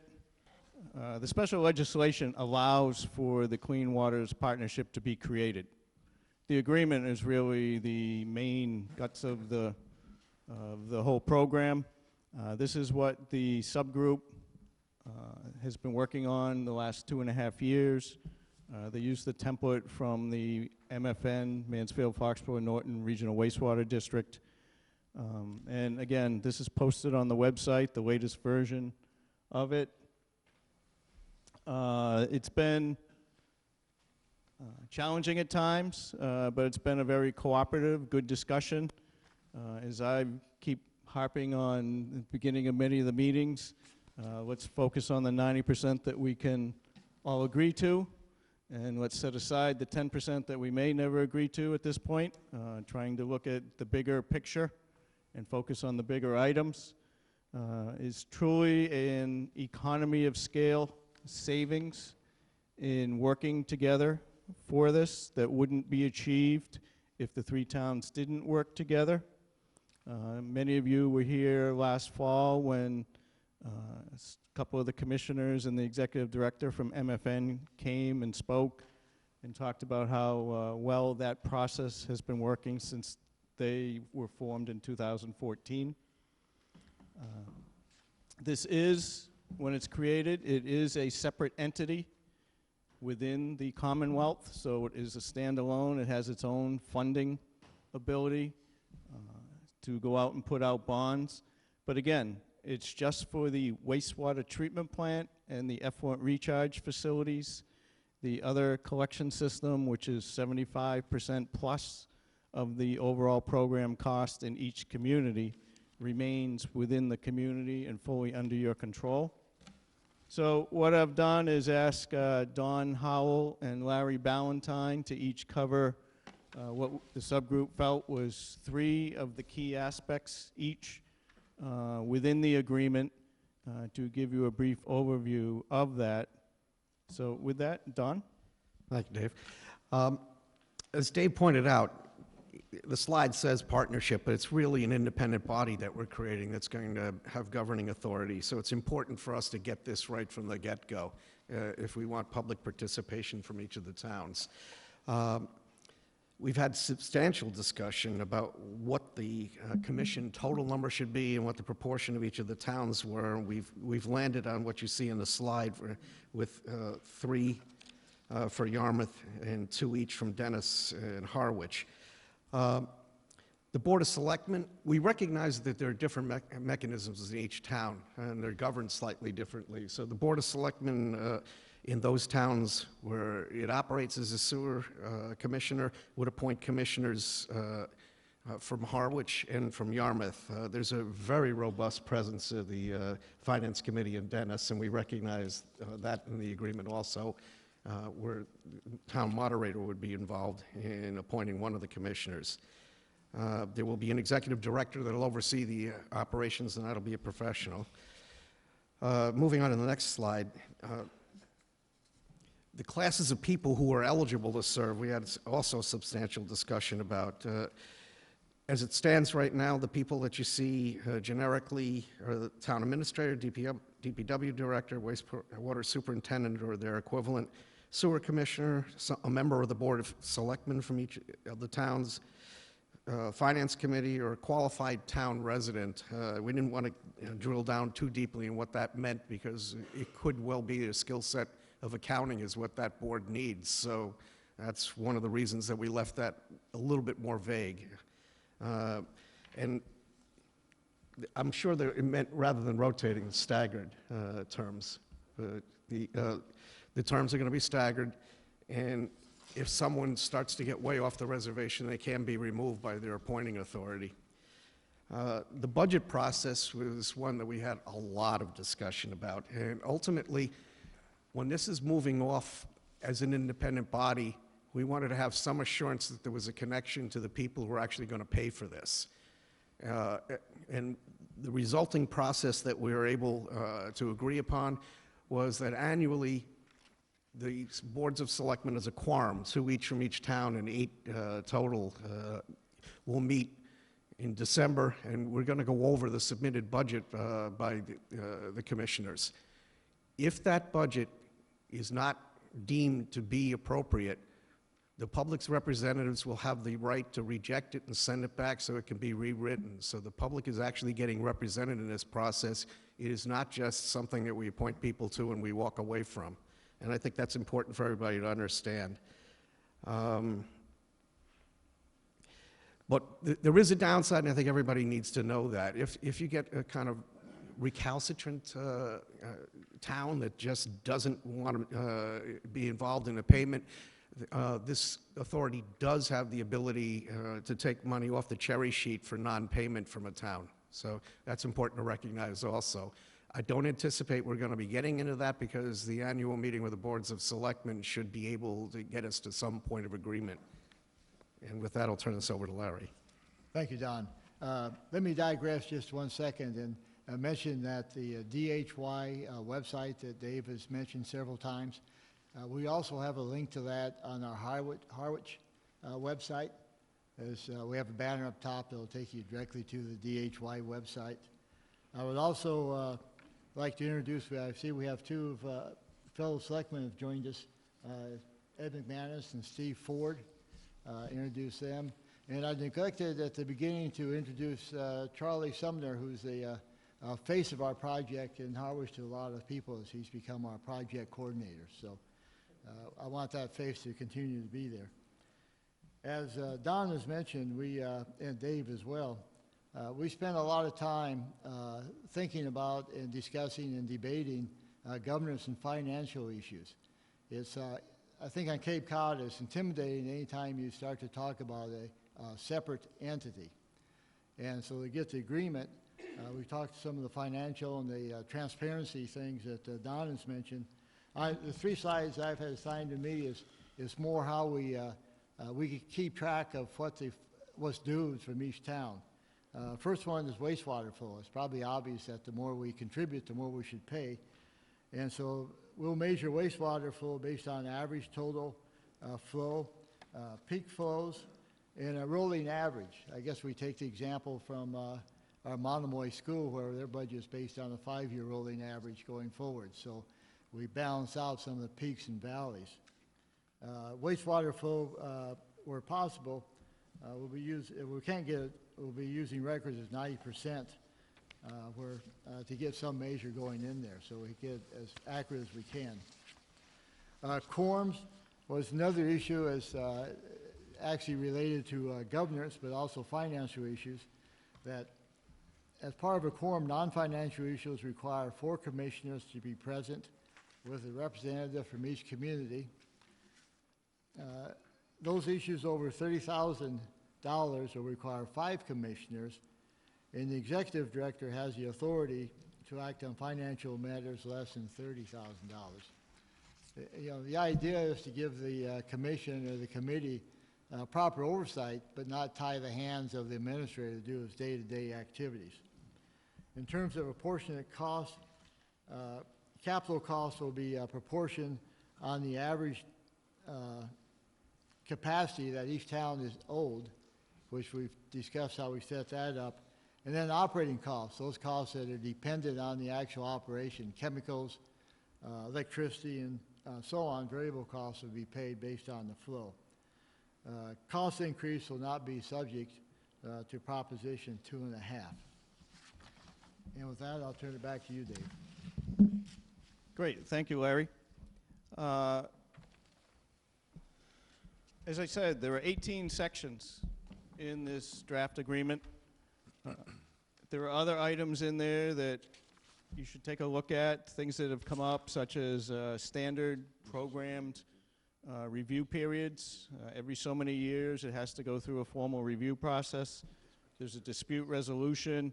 the special legislation allows for the Clean Waters Partnership to be created. The agreement is really the main guts of the whole program. This is what the subgroup has been working on the last 2.5 years. They used the template from the MFN, Mansfield, Foxborough, Norton Regional Wastewater District. And again, this is posted on the website, the latest version of it. It's been challenging at times, but it's been a very cooperative, good discussion. As I keep harping on the beginning of many of the meetings, let's focus on the 90% that we can all agree to, and let's set aside the 10% that we may never agree to at this point, trying to look at the bigger picture and focus on the bigger items. Is truly an economy of scale savings in working together for this that wouldn't be achieved if the three towns didn't work together. Many of you were here last fall when a couple of the commissioners and the executive director from MFN came and spoke and talked about how well that process has been working since they were formed in 2014. This is, when it's created, it is a separate entity within the Commonwealth, so it is a standalone. It has its own funding ability to go out and put out bonds. But again, it's just for the wastewater treatment plant and the effluent recharge facilities. The other collection system, which is 75% plus of the overall program cost in each community, remains within the community and fully under your control. So what I've done is ask Don Howell and Larry Ballantyne to each cover what the subgroup felt was 3 of the key aspects each within the agreement to give you a brief overview of that. So with that, Don? Thank you, Dave. As Dave pointed out, the slide says partnership, but it's really an independent body that we're creating that's going to have governing authority. So it's important for us to get this right from the get-go if we want public participation from each of the towns. We've had substantial discussion about what the commission total number should be and what the proportion of each of the towns were. We've landed on what you see in the slide with 3 for Yarmouth and 2 each from Dennis and Harwich. The Board of Selectmen, we recognize that there are different mechanisms in each town, and they're governed slightly differently. So the Board of Selectmen in those towns where it operates as a sewer commissioner would appoint commissioners from Harwich and from Yarmouth. There's a very robust presence of the Finance Committee in Dennis, and we recognize that in the agreement also, where the town moderator would be involved in appointing one of the commissioners. There will be an executive director that will oversee the operations, and that'll be a professional. Moving on to the next slide. The classes of people who are eligible to serve, we had also substantial discussion about. As it stands right now, the people that you see generically are the town administrator, DPW director, wastewater superintendent, or their equivalent, sewer commissioner, a member of the Board of Selectmen from each of the towns, Finance Committee or a qualified town resident. We didn't want to drill down too deeply in what that meant because it could well be a skill set of accounting is what that board needs. So that's one of the reasons that we left that a little bit more vague. And I'm sure that it meant rather than rotating, staggered terms. The terms are going to be staggered, and if someone starts to get way off the reservation, they can be removed by their appointing authority. The budget process was one that we had a lot of discussion about, and ultimately, when this is moving off as an independent body, we wanted to have some assurance that there was a connection to the people who are actually going to pay for this. And the resulting process that we were able to agree upon was that annually the boards of selectmen as a quorum, 2 each from each town and 8 total, will meet in December, and we're going to go over the submitted budget by the commissioners. If that budget is not deemed to be appropriate, the public's representatives will have the right to reject it and send it back so it can be rewritten. So the public is actually getting represented in this process. It is not just something that we appoint people to and we walk away from. And I think that's important for everybody to understand. But there is a downside, and I think everybody needs to know that. If you get a kind of recalcitrant town that just doesn't want to be involved in a payment, this authority does have the ability to take money off the cherry sheet for non-payment from a town. So that's important to recognize also. I don't anticipate we're going to be getting into that because the annual meeting with the boards of selectmen should be able to get us to some point of agreement. And with that, I'll turn this over to Larry. Thank you, Don. Let me digress just 1 second and mention that the DHY website that Dave has mentioned several times, we also have a link to that on our Harwich website. We have a banner up top that will take you directly to the DHY website. I would also like to introduce, I see we have 2 fellow selectmen have joined us, Ed McManus and Steve Ford. Introduce them. And I neglected at the beginning to introduce Charlie Sumner, who's the face of our project in Harwich to a lot of people as he's become our project coordinator. So I want that face to continue to be there. As Don has mentioned, and Dave as well, we spent a lot of time thinking about and discussing and debating governance and financial issues. It's, I think on Cape Cod, it's intimidating anytime you start to talk about a separate entity. And so to get the agreement, we talked to some of the financial and the transparency things that Don has mentioned. The 3 slides I've had assigned to me is more how we can keep track of what's due from each town. First one is wastewater flow. It's probably obvious that the more we contribute, the more we should pay. And so we'll measure wastewater flow based on average total flow, peak flows, and a rolling average. I guess we take the example from our Monomoy school where their budget is based on a 5-year rolling average going forward. So we balance out some of the peaks and valleys. Wastewater flow, where possible, we'll be using records as 90% to get some measure going in there, so we get as accurate as we can. Quorums was another issue as actually related to governance, but also financial issues, that as part of a quorum, non-financial issues require 4 commissioners to be present with a representative from each community. Those issues over $30,000 will require 5 commissioners, and the executive director has the authority to act on financial matters less than $30,000. The idea is to give the commission or the committee proper oversight, but not tie the hands of the administrator to do his day-to-day activities. In terms of apportionate costs, capital costs will be proportioned on the average capacity that each town is owed, which we've discussed how we set that up. And then operating costs, those costs that are dependent on the actual operation, chemicals, electricity, and so on, variable costs will be paid based on the flow. Cost increase will not be subject to Proposition 2.5. And with that, I'll turn it back to you, Dave. Great, thank you, Larry. As I said, there are 18 sections in this draft agreement. There are other items in there that you should take a look at, things that have come up, such as standard programmed review periods. Every so many years, it has to go through a formal review process. There's a dispute resolution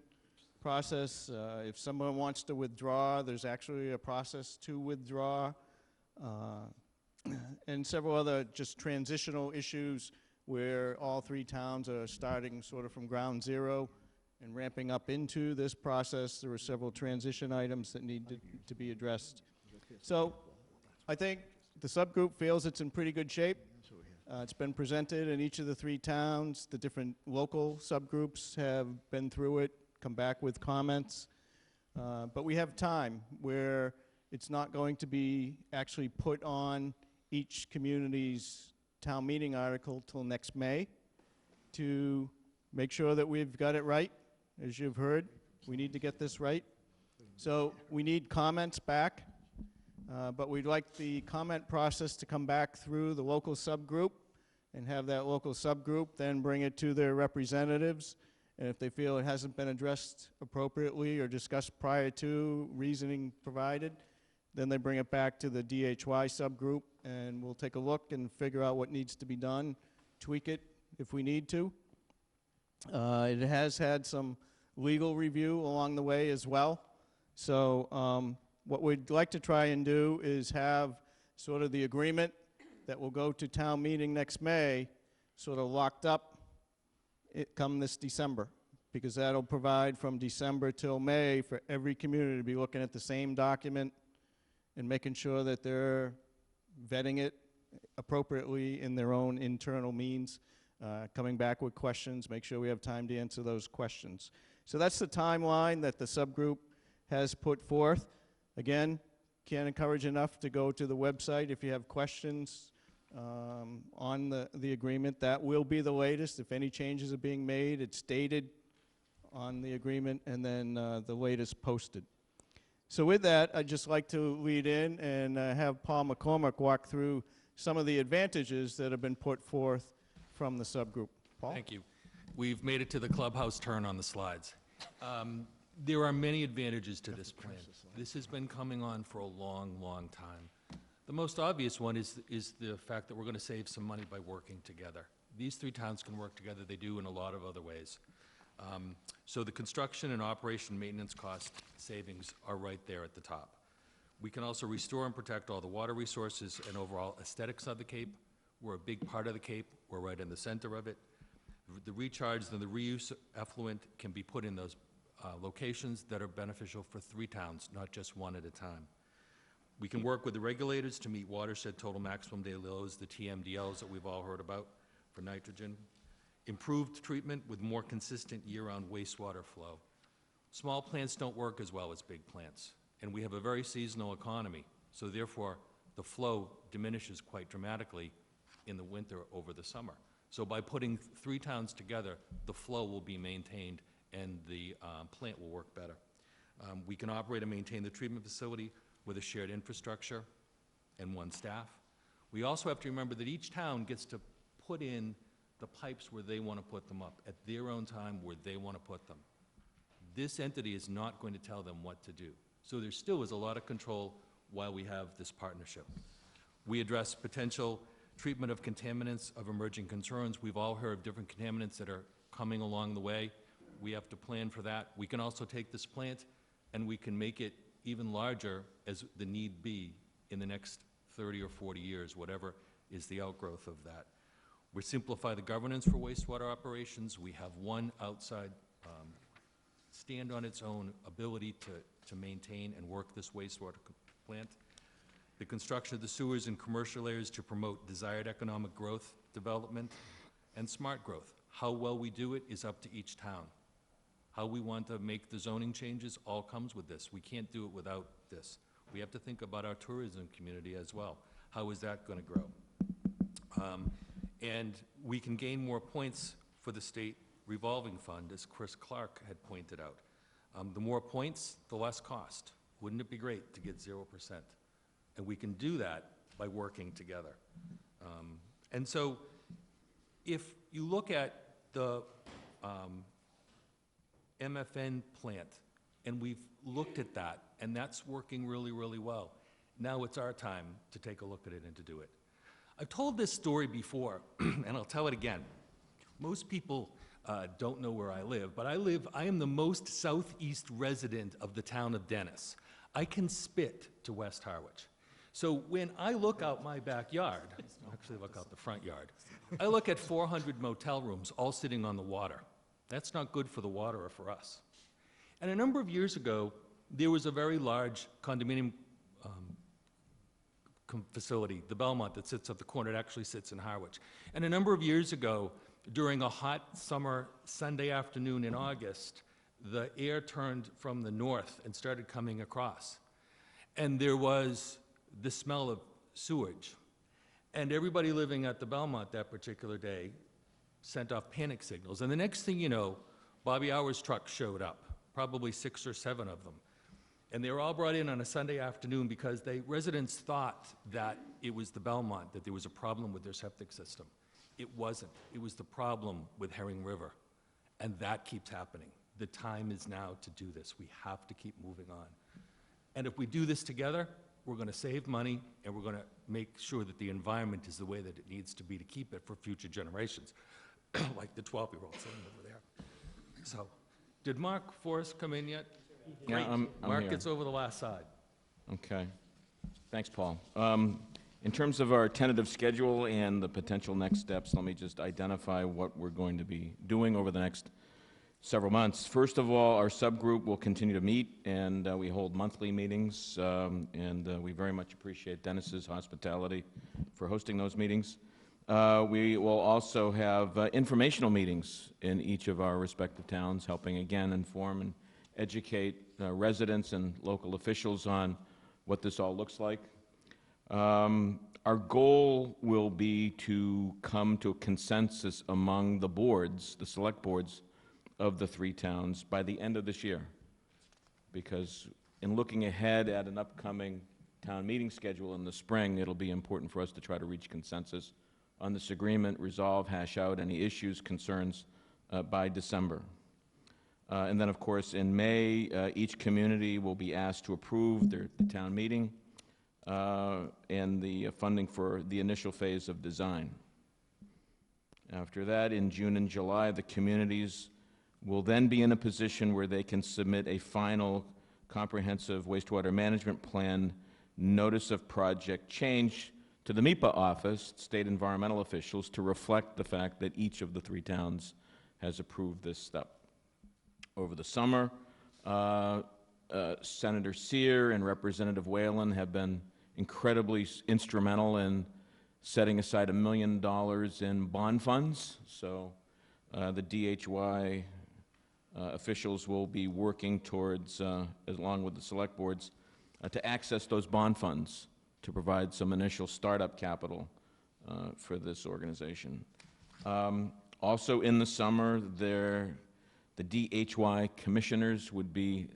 process. If someone wants to withdraw, there's actually a process to withdraw. And several other just transitional issues where all three towns are starting sort of from ground zero and ramping up into this process. There were several transition items that need to be addressed. So I think the subgroup feels it's in pretty good shape. It's been presented in each of the three towns. The different local subgroups have been through it, come back with comments. But we have time where it's not going to be actually put on each community's town meeting article till next May to make sure that we've got it right. As you've heard, we need to get this right. So we need comments back, but we'd like the comment process to come back through the local subgroup and have that local subgroup then bring it to their representatives. And if they feel it hasn't been addressed appropriately or discussed prior to reasoning provided, then they bring it back to the DHY subgroup, and we'll take a look and figure out what needs to be done, tweak it if we need to. It has had some legal review along the way as well. So what we'd like to try and do is have sort of the agreement that will go to town meeting next May sort of locked up come this December, because that'll provide from December till May for every community to be looking at the same document and making sure that they're vetting it appropriately in their own internal means, coming back with questions, make sure we have time to answer those questions. So that's the timeline that the subgroup has put forth. Again, can't encourage enough to go to the website if you have questions on the agreement. That will be the latest. If any changes are being made, it's stated on the agreement and then the latest posted. So with that, I'd just like to lead in and have Paul McCormick walk through some of the advantages that have been put forth from the subgroup. Paul? Thank you. We've made it to the clubhouse turn on the slides. There are many advantages to this plan. This has been coming on for a long, long time. The most obvious one is the fact that we're going to save some money by working together. These three towns can work together. They do in a lot of other ways. So the construction and operation maintenance cost savings are right there at the top. We can also restore and protect all the water resources and overall aesthetics of the Cape. We're a big part of the Cape. We're right in the center of it. The recharge and the reuse effluent can be put in those locations that are beneficial for three towns, not just one at a time. We can work with the regulators to meet watershed total maximum daily loads, the TMDLs that we've all heard about for nitrogen. Improved treatment with more consistent year-round wastewater flow. Small plants don't work as well as big plants, and we have a very seasonal economy, so therefore the flow diminishes quite dramatically in the winter over the summer. So by putting three towns together, the flow will be maintained and the plant will work better. We can operate and maintain the treatment facility with a shared infrastructure and one staff. We also have to remember that each town gets to put in the pipes where they want to put them up at their own time where they want to put them. This entity is not going to tell them what to do. So there still is a lot of control while we have this partnership. We address potential treatment of contaminants of emerging concerns. We've all heard of different contaminants that are coming along the way. We have to plan for that. We can also take this plant and we can make it even larger as the need be in the next 30 or 40 years, whatever is the outgrowth of that. We simplify the governance for wastewater operations. We have one outside stand on its own ability to maintain and work this wastewater plant. The construction of the sewers in commercial areas to promote desired economic growth, development, and smart growth. How well we do it is up to each town. How we want to make the zoning changes all comes with this. We can't do it without this. We have to think about our tourism community as well. How is that going to grow? And we can gain more points for the state revolving fund, as Chris Clark had pointed out. The more points, the less cost. Wouldn't it be great to get 0%? And we can do that by working together. And so if you look at the MFN plant, and we've looked at that, and that's working really, really well. Now it's our time to take a look at it and to do it. I've told this story before, and I'll tell it again. Most people don't know where I live, but I am the most southeast resident of the town of Dennis. I can spit to West Harwich. So when I look out my backyard, actually look out the front yard, I look at 400 motel rooms all sitting on the water. That's not good for the water or for us. And a number of years ago, there was a very large condominium facility, the Belmont, that sits at the corner. It actually sits in Harwich. And a number of years ago, during a hot summer Sunday afternoon in August, the air turned from the north and started coming across. And there was the smell of sewage. And everybody living at the Belmont that particular day sent off panic signals. And the next thing you know, Bobby Hour's truck showed up, probably 6 or 7 of them. And they were all brought in on a Sunday afternoon because residents thought that it was the Belmont, that there was a problem with their septic system. It wasn't. It was the problem with Herring River. And that keeps happening. The time is now to do this. We have to keep moving on. And if we do this together, we're going to save money, and we're going to make sure that the environment is the way that it needs to be to keep it for future generations, like the 12-year-old sitting over there. So, did Mark Forrest come in yet? Yeah, Great. I'm Mark here. gets over the last side. Okay. Thanks, Paul. In terms of our tentative schedule and the potential next steps, let me just identify what we're going to be doing over the next several months. First of all, our subgroup will continue to meet, and we hold monthly meetings, and we very much appreciate Dennis's hospitality for hosting those meetings. We will also have informational meetings in each of our respective towns, helping again inform and educate residents and local officials on what this all looks like. Our goal will be to come to a consensus among the boards, the select boards of the 3 towns by the end of this year. Because in looking ahead at an upcoming town meeting schedule in the spring, it'll be important for us to try to reach consensus on this agreement, resolve, hash out any issues, concerns by December. And then, of course, in May, each community will be asked to approve the town meeting and the funding for the initial phase of design. After that, in June and July, the communities will then be in a position where they can submit a final comprehensive wastewater management plan notice of project change to the MEPA office, state environmental officials, to reflect the fact that each of the 3 towns has approved this step. Over the summer, Senator Sear and Representative Whalen have been incredibly instrumental in setting aside $1 million in bond funds. So the DHY officials will be working towards, along with the select boards, to access those bond funds to provide some initial startup capital for this organization. Also in the summer, the DHY commissioners would be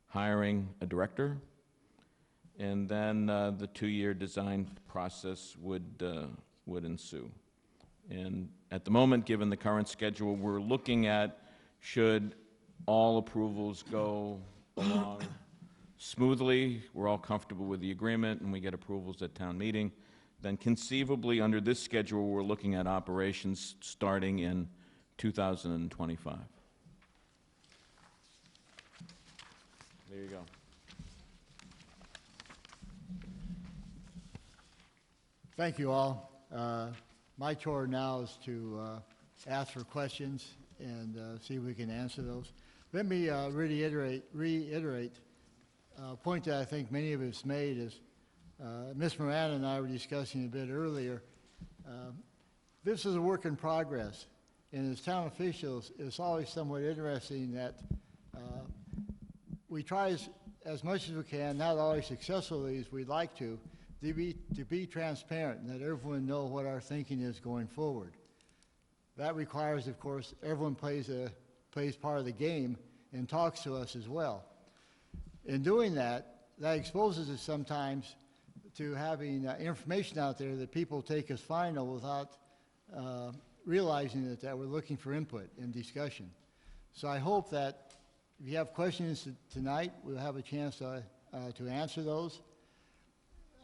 hiring a director, and then the 2-year design process would ensue. And at the moment, given the current schedule, we're looking at, should all approvals go along smoothly, we're all comfortable with the agreement, and we get approvals at town meeting, then conceivably under this schedule, we're looking at operations starting in 2025. There you go. Thank you all. My chore now is to ask for questions and see if we can answer those. Let me reiterate a point that I think many of us made is Ms. Moran and I were discussing a bit earlier. This is a work in progress, and as town officials, it's always somewhat interesting that we try as much as we can, not always successfully as we'd like to be transparent and let everyone know what our thinking is going forward. that requires, of course, everyone plays part of the game and talks to us as well. In doing that, that exposes us sometimes to having information out there that people take as final without realizing that we're looking for input and discussion. So I hope that if you have questions tonight, we'll have a chance to answer those.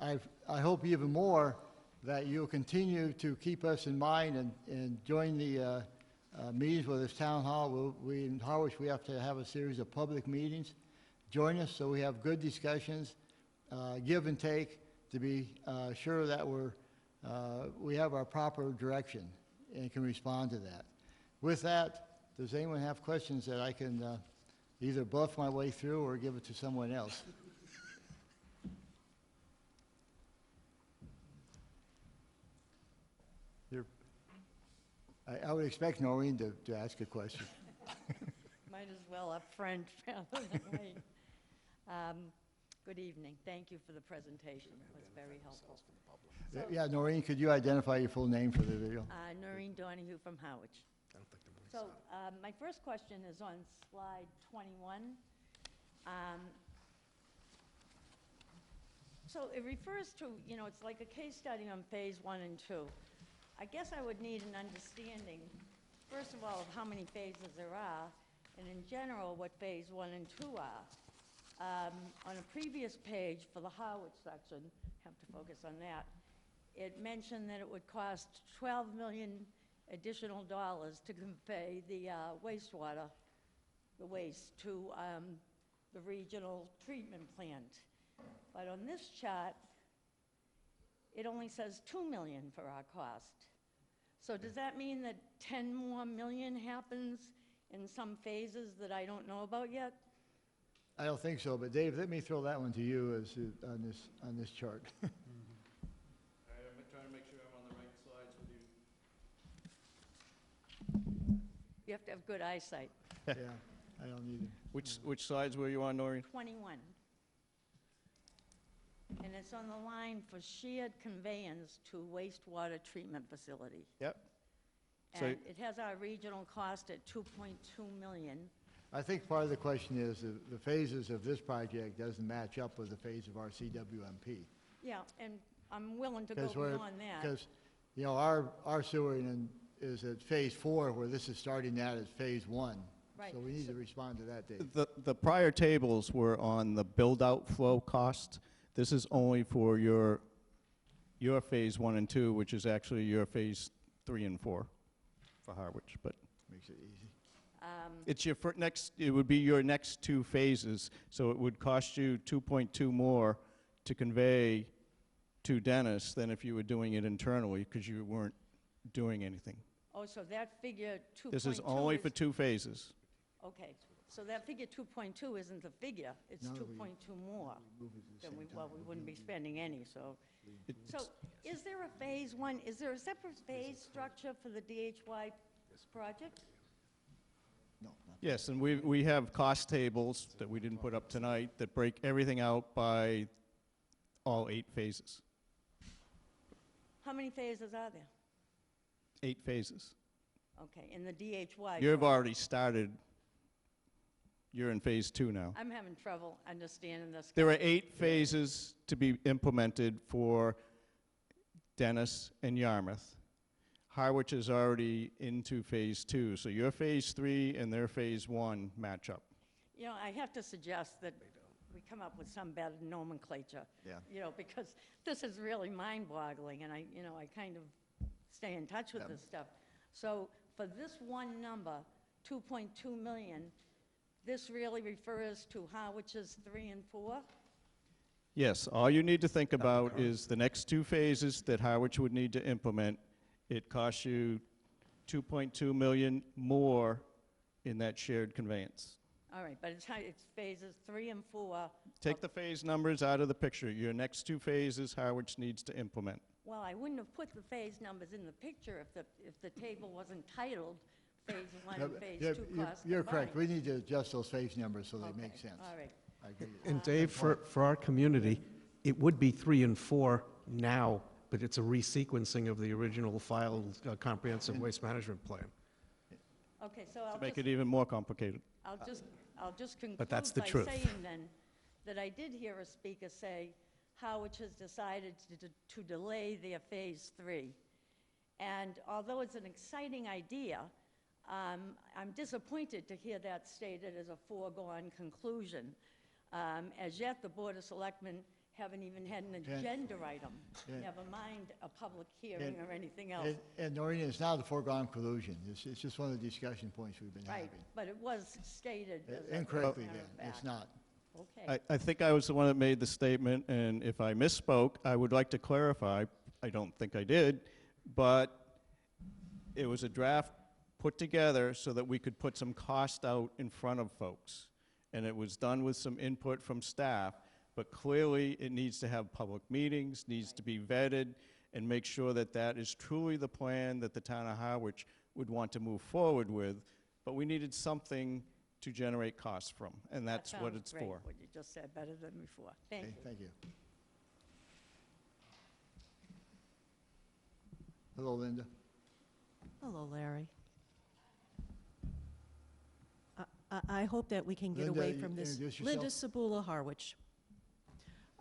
I hope even more that you'll continue to keep us in mind and join the meetings, whether it's town hall. We in Harwich, we have to have a series of public meetings. Join us so we have good discussions, give and take, to be sure that we have our proper direction and can respond to that. With that, does anyone have questions that I can either bluff my way through or give it to someone else? I would expect Noreen to ask a question. Might as well up front rather than wait. Good evening. Thank you for the presentation. It was very helpful. Yeah, Noreen, could you identify your full name for the video? Noreen Donahue from Harwich. So my first question is on slide 21. So it refers to, it's like a case study on phase 1 and 2. I guess I would need an understanding, first of all, of how many phases there are, and in general, what phase 1 and 2 are. On a previous page for the Harwich section, have to focus on that, it mentioned that it would cost $12 million additional dollars to convey the wastewater, the waste, to the regional treatment plant. But on this chart, it only says $2 million for our cost. So does that mean that 10 more million happens in some phases that I don't know about yet? I don't think so, but Dave, let me throw that one to you on this chart. I'm trying to make sure I'm on the right slides with you. You have to have good eyesight. Yeah, I don't either. Which slides were you on, Noreen? 21. And it's on the line for shared conveyance to wastewater treatment facility. Yep. And it has our regional cost at $2.2 million. I think part of the question is the phases of this project doesn't match up with the phase of our CWMP. Yeah, and I'm willing to go beyond that. Because, our sewer is at phase 4, where this is starting at as phase 1. Right. So we need to respond to that, Dave. The prior tables were on the build-out flow cost. This is only for your phase 1 and 2, which is actually your phase 3 and 4 for Harwich, but makes it easy. It's your it would be your next 2 phases, so it would cost you 2.2 more to convey to Dennis than if you were doing it internally, because you weren't doing anything. Oh, so that figure 2.2 This is only for 2 phases. Okay, so that figure 2.2 isn't the figure, it's 2.2 more. We wouldn't be spending any, so. So is there a phase 1, is there a separate phase structure for the DHY project? No. Yes, and we have cost tables that we didn't put up tonight that break everything out by all 8 phases. How many phases are there? 8 phases. Okay, in the DHY. You've already started. You're in phase 2 now. I'm having trouble understanding this. There are 8 phases to be implemented for Dennis and Yarmouth. Harwich is already into phase 2, so your phase 3 and their phase 1 match up. I have to suggest that we come up with some better nomenclature. Yeah. Because this is really mind-boggling, and I kind of stay in touch with this stuff. So for this one number, 2.2 million, this really refers to Harwich's 3 and 4? Yes, all you need to think about is the next 2 phases that Harwich would need to implement. It costs you $2.2 million more in that shared conveyance. All right, but it's phases 3 and 4. Take the phase numbers out of the picture. Your next 2 phases, Harwich needs to implement. Well, I wouldn't have put the phase numbers in the picture if the table wasn't titled phase 1 and phase 2 costs. You're correct. We need to adjust those phase numbers so they make sense. All right. I agree. And Dave, for our community, it would be 3 and 4 now, but it's a resequencing of the original filed comprehensive waste management plan. Okay, so To make it even more complicated. I'll just conclude that's the by truth. saying then that I did hear a speaker say Harwich has decided to delay their Phase 3. And although it's an exciting idea, I'm disappointed to hear that stated as a foregone conclusion. As yet, the Board of Selectmen haven't even had an agenda item, never mind a public hearing or anything else. And Noreen, it's not a foregone conclusion. It's just one of the discussion points we've been Right, having. but it was stated as a Incorrectly matter then, of it's fact. not. Okay. I think I was the one that made the statement, and if I misspoke, I would like to clarify. I don't think I did, but it was a draft put together so that we could put some cost out in front of folks. And it was done with some input from staff, but clearly it needs to have public meetings, needs to be vetted, and make sure that that is truly the plan that the town of Harwich would want to move forward with. But we needed something to generate costs from, and that's what it's That sounds for. great, what you just said, better than before. Thank Okay, you. thank you. Hello, Linda. Hello, Larry. I hope that we can get Linda, away you from this. introduce Linda yourself. Sabula, Harwich.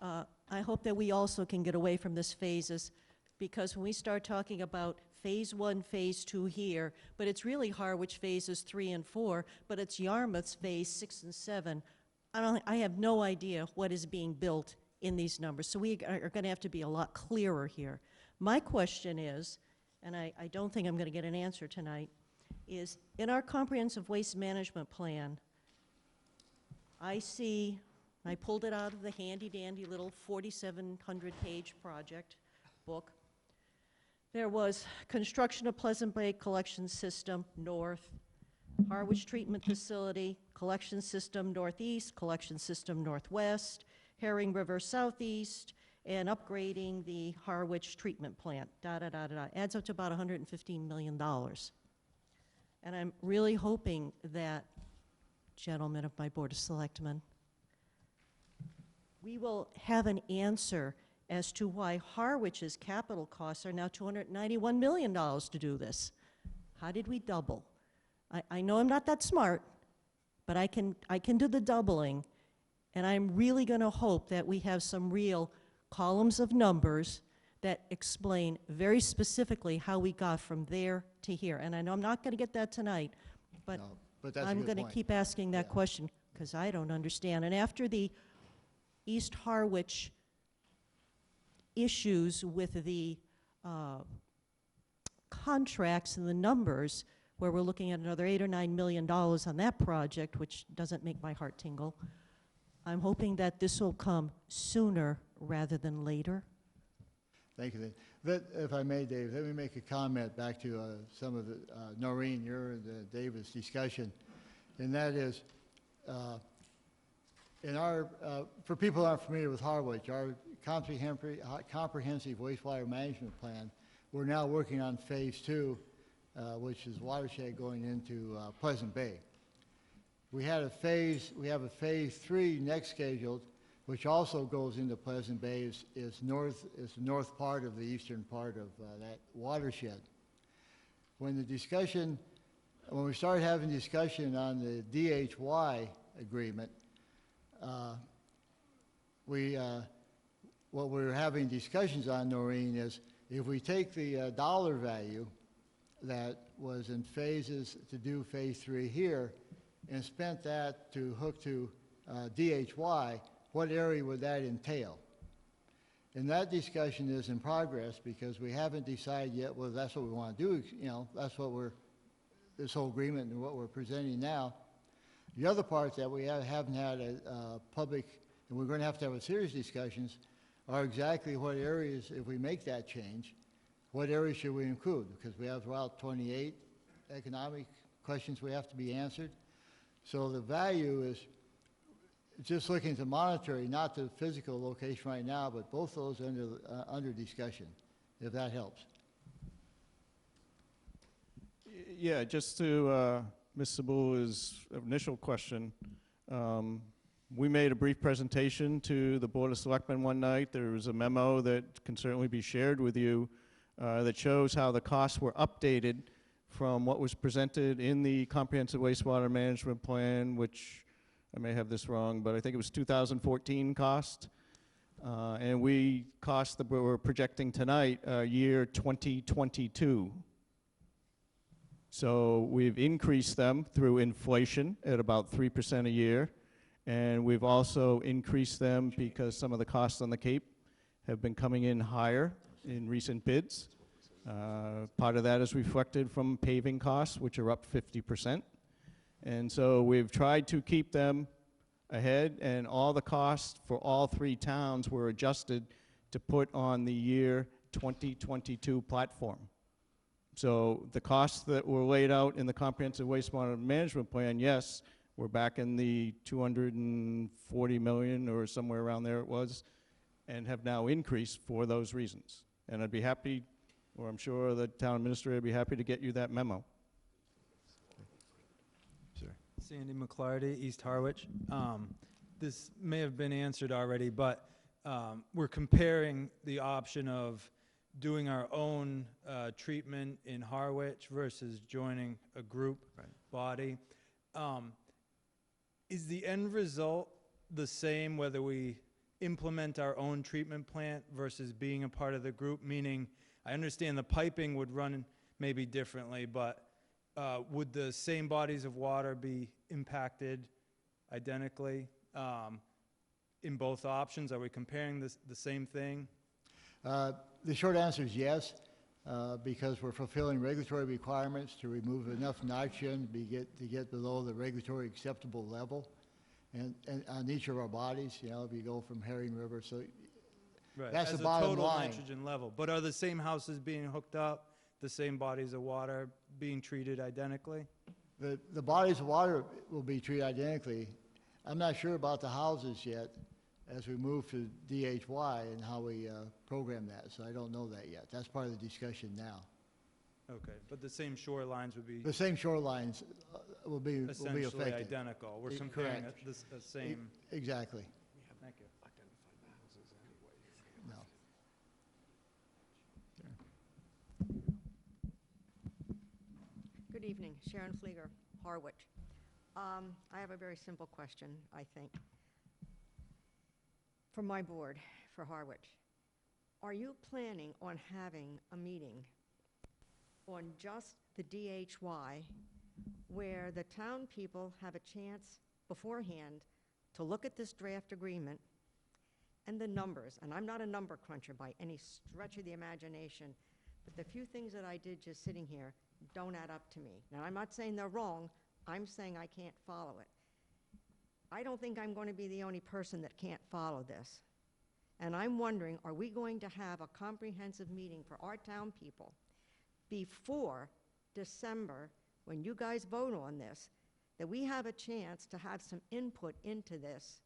I hope that we also can get away from this phases, because when we start talking about Phase 1, Phase 2 here, but it's really Harwich Phases 3 and 4, but it's Yarmouth's Phase 6 and 7. I have no idea what is being built in these numbers, so we are going to have to be a lot clearer here. My question is, and I don't think I'm going to get an answer tonight, is in our comprehensive waste management plan, I pulled it out of the handy-dandy little 4,700-page project book. There was construction of Pleasant Bay Collection System North, Harwich Treatment Facility, Collection System Northeast, Collection System Northwest, Herring River Southeast, and upgrading the Harwich Treatment Plant, da-da-da-da-da. Adds up to about $115 million. And I'm really hoping that, gentlemen of my Board of Selectmen, we will have an answer as to why Harwich's capital costs are now $291 million to do this. How did we double? I know I'm not that smart, but I can do the doubling, and I'm really going to hope that we have some real columns of numbers that explain very specifically how we got from there to here. And I know I'm not going to get that tonight, but, No, but that's a I'm good going to point. keep asking that Yeah. question because I don't understand. And after the East Harwich issues with the contracts and the numbers, where we're looking at another $8 or $9 million on that project, which doesn't make my heart tingle, I'm hoping that this will come sooner rather than later. Thank you. If I may, Dave, let me make a comment back to some of the, Noreen, your and David's discussion, and that is, in our, for people who aren't familiar with Harwich, our comprehensive wastewater management plan, we're now working on Phase 2, which is watershed going into Pleasant Bay. We have a Phase 3 next scheduled, which also goes into Pleasant Bay, is the north part of the eastern part of that watershed. When we started having discussion on the DHY agreement, what we're having discussions on, Noreen, is if we take the dollar value that was in phases to do Phase 3 here and spent that to hook to DHY, what area would that entail? And that discussion is in progress because we haven't decided yet whether that's what we want to do. You know, that's what this whole agreement and what we're presenting now. The other part that we haven't had a public, and we're going to have a serious discussions, are exactly what areas, if we make that change, what areas should we include? Because we have Route 28 economic questions we have to be answered. So the value is just looking at the monetary, not the physical location right now, but both those under discussion, if that helps. Yeah, just to Ms. Sabula's initial question, We made a brief presentation to the Board of Selectmen one night. There was a memo that can certainly be shared with you that shows how the costs were updated from what was presented in the Comprehensive Wastewater Management Plan, which I may have this wrong, but I think it was 2014 cost. And we cost that we're projecting tonight, year 2022. So we've increased them through inflation at about 3% a year. And we've also increased them because some of the costs on the Cape have been coming in higher in recent bids. Part of that is reflected from paving costs, which are up 50%. And so we've tried to keep them ahead, and all the costs for all three towns were adjusted to put on the year 2022 platform. So the costs that were laid out in the Comprehensive Wastewater Management Plan, yes, we're back in the 240 million or somewhere around there it was, and have now increased for those reasons. And I'd be happy, or I'm sure the town administrator would be happy to get you that memo. Sandy McClarty, East Harwich. This may have been answered already, but we're comparing the option of doing our own treatment in Harwich versus joining a group body. Is the end result the same whether we implement our own treatment plant versus being a part of the group? Meaning, I understand the piping would run maybe differently, but would the same bodies of water be impacted identically in both options? Are we comparing the same thing? The short answer is yes, because we're fulfilling regulatory requirements to remove enough nitrogen to get below the regulatory acceptable level. And on each of our bodies, you know, if you go from Herring River, so that's the bottom line. As a total nitrogen level. But are the same houses being hooked up, the same bodies of water being treated identically? The bodies of water will be treated identically. I'm not sure about the houses yet as we move to DHY and how we program that, so I don't know that yet. That's part of the discussion now. Okay, but the same shorelines would be... The same shorelines will be essentially affected. Identical. We're comparing the same... Exactly. Thank you. No. Good evening, Sharon Flieger, Harwich. I have a very simple question, I think. For my board, for Harwich, are you planning on having a meeting on just the DHY where the town people have a chance beforehand to look at this draft agreement and the numbers? And I'm not a number cruncher by any stretch of the imagination, but the few things that I did just sitting here don't add up to me. Now, I'm not saying they're wrong. I'm saying I can't follow it. I don't think I'm going to be the only person that can't follow this. And I'm wondering, are we going to have a comprehensive meeting for our town people before December, when you guys vote on this, that we have a chance to have some input into this,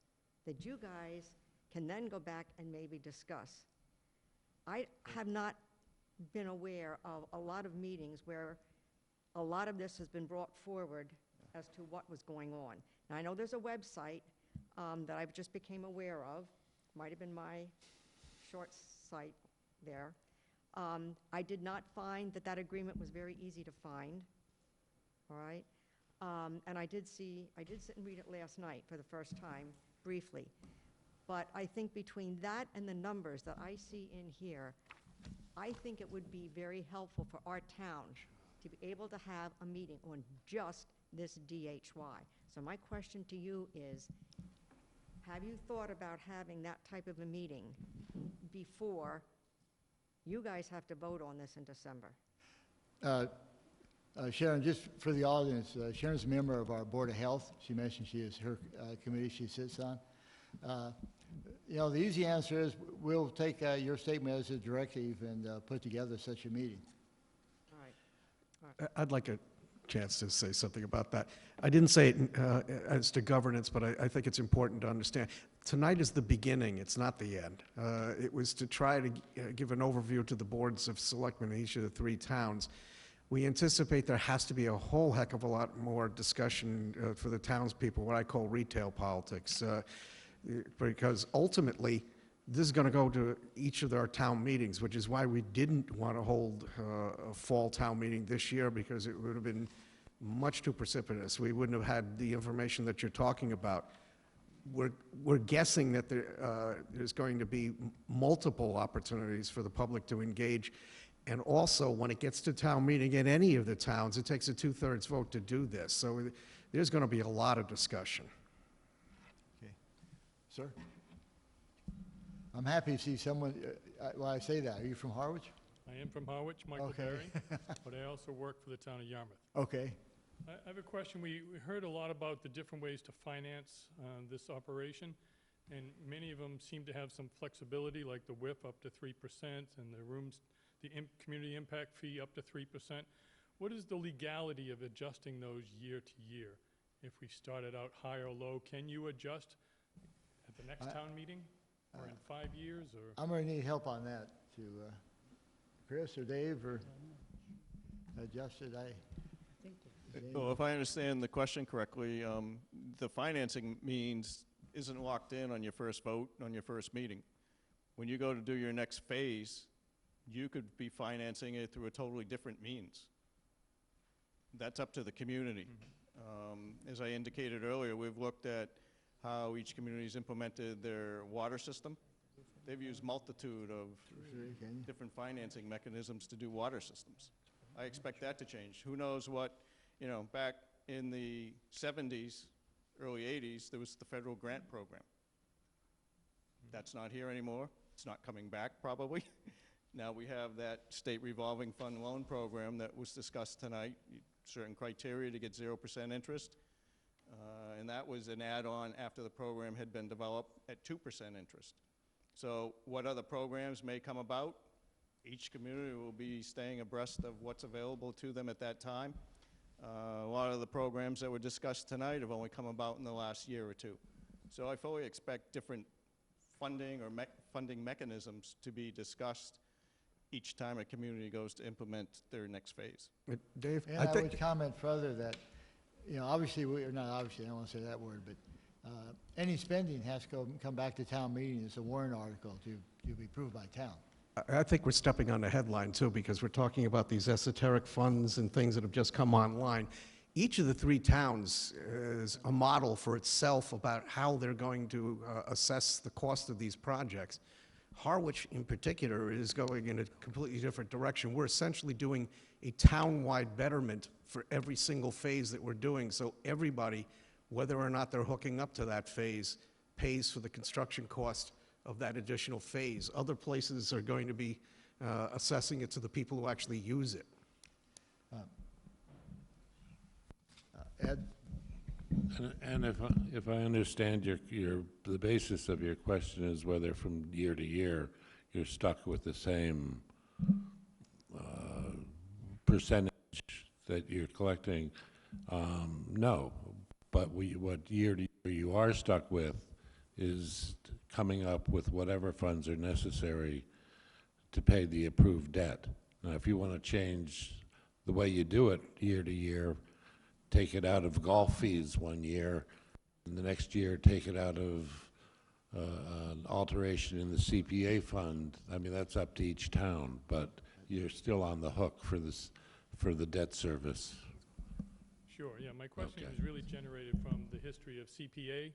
that you guys can then go back and maybe discuss? I have not been aware of a lot of meetings where a lot of this has been brought forward as to what was going on. Now, I know there's a website that I've just became aware of. Might have been my short sight there. I did not find that agreement was very easy to find, all right? And I did sit and read it last night for the first time, briefly. But I think between that and the numbers that I see in here, I think it would be very helpful for our town to be able to have a meeting on just this DHY. So my question to you is, have you thought about having that type of a meeting before you guys have to vote on this in December? Sharon, just for the audience, Sharon's a member of our Board of Health. She mentioned she is her committee she sits on. You know, the easy answer is we'll take your statement as a directive and put together such a meeting. All right. I'd like a chance to say something about that. I didn't say it as to governance, but I think it's important to understand. Tonight is the beginning, it's not the end. It was to try to give an overview to the boards of selectmen in each of the three towns. we anticipate there has to be a whole heck of a lot more discussion for the townspeople, what I call retail politics, because ultimately, this is going to go to each of our town meetings, which is why we didn't want to hold a fall town meeting this year, because it would have been much too precipitous. We wouldn't have had the information that you're talking about. We're guessing that there's going to be multiple opportunities for the public to engage. And also, when it gets to town meeting in any of the towns, it takes a 2/3 vote to do this. So there's going to be a lot of discussion. Okay. Sir? I'm happy to see someone, well, I say that. Are you from Harwich? I am from Harwich, Michael Okay. Berry, but I also work for the town of Yarmouth. Okay. I have a question. We heard a lot about the different ways to finance this operation, and many of them seem to have some flexibility, like the WIF up to 3%, and the rooms, the community impact fee up to 3%. What is the legality of adjusting those year to year? If we started out high or low, can you adjust at the next town meeting, or in 5 years, or? I'm going to need help on that, to Chris or Dave, or adjust it. Well, if I understand the question correctly, the financing means isn't locked in on your first vote, on your first meeting. When you go to do your next phase, you could be financing it through a totally different means. That's up to the community. As I indicated earlier, we've looked at how each community's implemented their water system. They've used multitude of different financing mechanisms to do water systems. I expect that to change. Who knows what, back in the 70s, early 80s, there was the federal grant program. That's not here anymore. It's not coming back, probably. Now we have that state revolving fund loan program that was discussed tonight, certain criteria to get 0% interest. And that was an add-on after the program had been developed at 2% interest. So what other programs may come about? Each community will be staying abreast of what's available to them at that time. A lot of the programs that were discussed tonight have only come about in the last year or two. So I fully expect different funding or funding mechanisms to be discussed each time a community goes to implement their next phase. Dave? And I would comment further that, obviously, not obviously, I don't want to say that word, but any spending has to come back to town meeting as a warrant article to be approved by town. I think we're stepping on the headline, too, because we're talking about these esoteric funds and things that have just come online. Each of the three towns is a model for itself about how they're going to assess the cost of these projects. Harwich, in particular, is going in a completely different direction. We're essentially doing a town-wide betterment for every single phase that we're doing, so everybody, whether or not they're hooking up to that phase, pays for the construction cost of that additional phase. Other places are going to be assessing it to the people who actually use it. Ed? And if I understand the basis of your question is whether from year to year you're stuck with the same percentage that you're collecting, no. But what year to year you are stuck with is coming up with whatever funds are necessary to pay the approved debt. Now, if you want to change the way you do it year to year, take it out of golf fees one year, and the next year take it out of an alteration in the CPA fund. I mean, that's up to each town, but you're still on the hook for the debt service. Sure, yeah. My question is really generated from the history of CPA,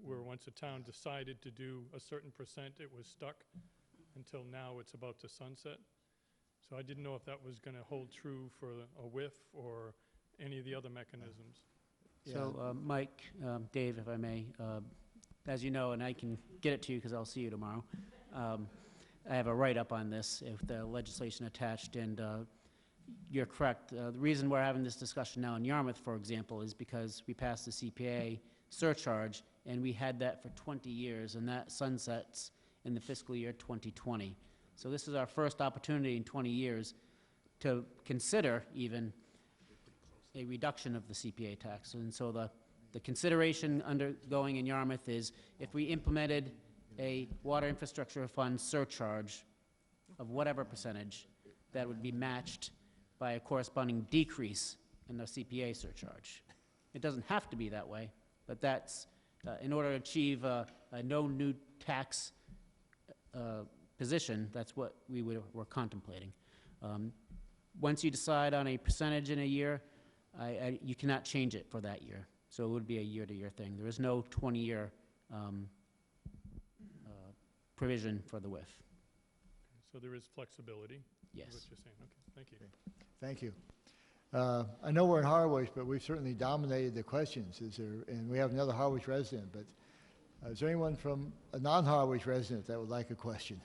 where once a town decided to do a certain percent, it was stuck, until now it's about to sunset. So I didn't know if that was going to hold true for a WIF or any of the other mechanisms. So, Mike, Dave, if I may, as you know, and I can get it to you because I'll see you tomorrow, I have a write-up on this with the legislation attached, and you're correct. The reason we're having this discussion now in Yarmouth, for example, is because we passed the CPA surcharge, and we had that for 20 years, and that sunsets in the fiscal year 2020. So this is our first opportunity in 20 years to consider even a reduction of the CPA tax. And so the consideration undergoing in Yarmouth is if we implemented a water infrastructure fund surcharge of whatever percentage, that would be matched by a corresponding decrease in the CPA surcharge. It doesn't have to be that way, but that's, in order to achieve a no new tax position, that's what we're contemplating. Once you decide on a percentage in a year, you cannot change it for that year. So it would be a year-to-year thing. There is no 20-year provision for the WIF. So there is flexibility? Yes. Is what you're saying. Okay, thank you. Thank you. I know we're in Harwich, but we've certainly dominated the questions. And we have another Harwich resident, but is there anyone from a non-Harwich resident that would like a question?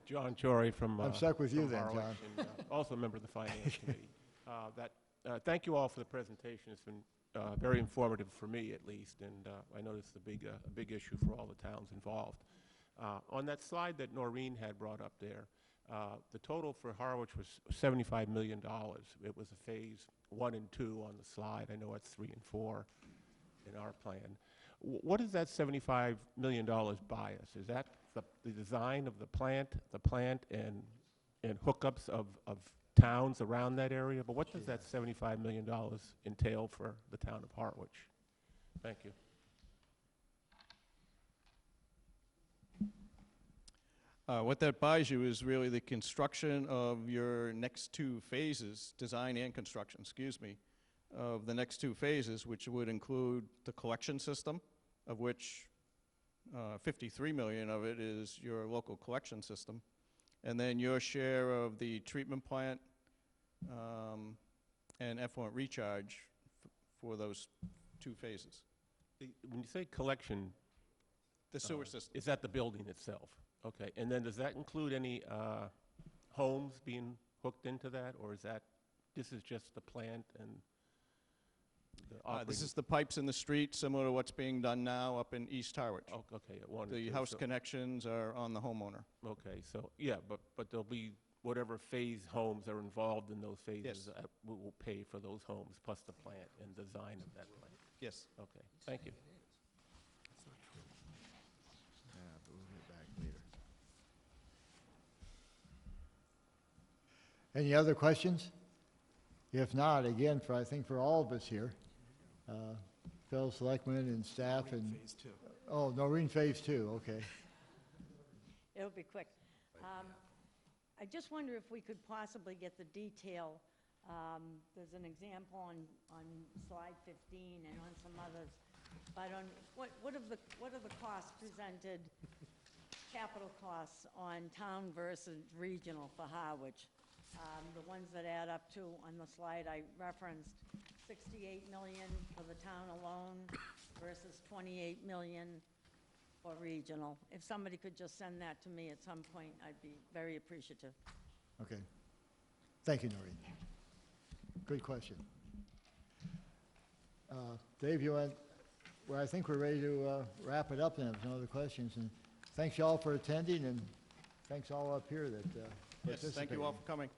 John Chory from I'm stuck with you from then, Harwich, John. and also a member of the Finance Committee. Thank you all for the presentation. It's been very informative for me, at least, and I know this is a big issue for all the towns involved. On that slide that Noreen had brought up there, the total for Harwich was $75 million. It was a phase 1 and 2 on the slide. I know it's 3 and 4 in our plan. What does that $75 million buy us? Is that the design of the plant and hookups of towns around that area? But what does that $75 million entail for the town of Harwich? Thank you. What that buys you is really the construction of your next 2 phases, design and construction, excuse me, of the next 2 phases, which would include the collection system, of which 53 million of it is your local collection system, and then your share of the treatment plant and effluent recharge for those 2 phases. When you say collection, The sewer system. is that the building itself? Okay, and then does that include any homes being hooked into that, or is that, this is just the plant and the This operating- is the pipes in the street, similar to what's being done now up in East Harwich. Oh, okay, at 1 and The 2, house so- connections are on the homeowner. Okay, so, yeah, but there'll be whatever phase homes are involved in those phases, Yes. will pay for those homes, plus the plant and design of that plant. Yes. Okay, thank you. Any other questions? If not, again, I think for all of us here, fellow selectmen and staff and... Phase 2. Oh, Noreen phase 2, okay. It'll be quick. I just wonder if we could possibly get the detail. There's an example on slide 15 and on some others, but on what are the costs presented, capital costs on town versus regional for Harwich? The ones that add up to, on the slide I referenced, 68 million for the town alone versus 28 million for regional. If somebody could just send that to me at some point, I'd be very appreciative. Okay. Thank you, Noreen. Good question. Dave, you want, well, I think we're ready to wrap it up then, if no other questions. And thanks you all for attending, and thanks all up here that Yes, thank you all for coming.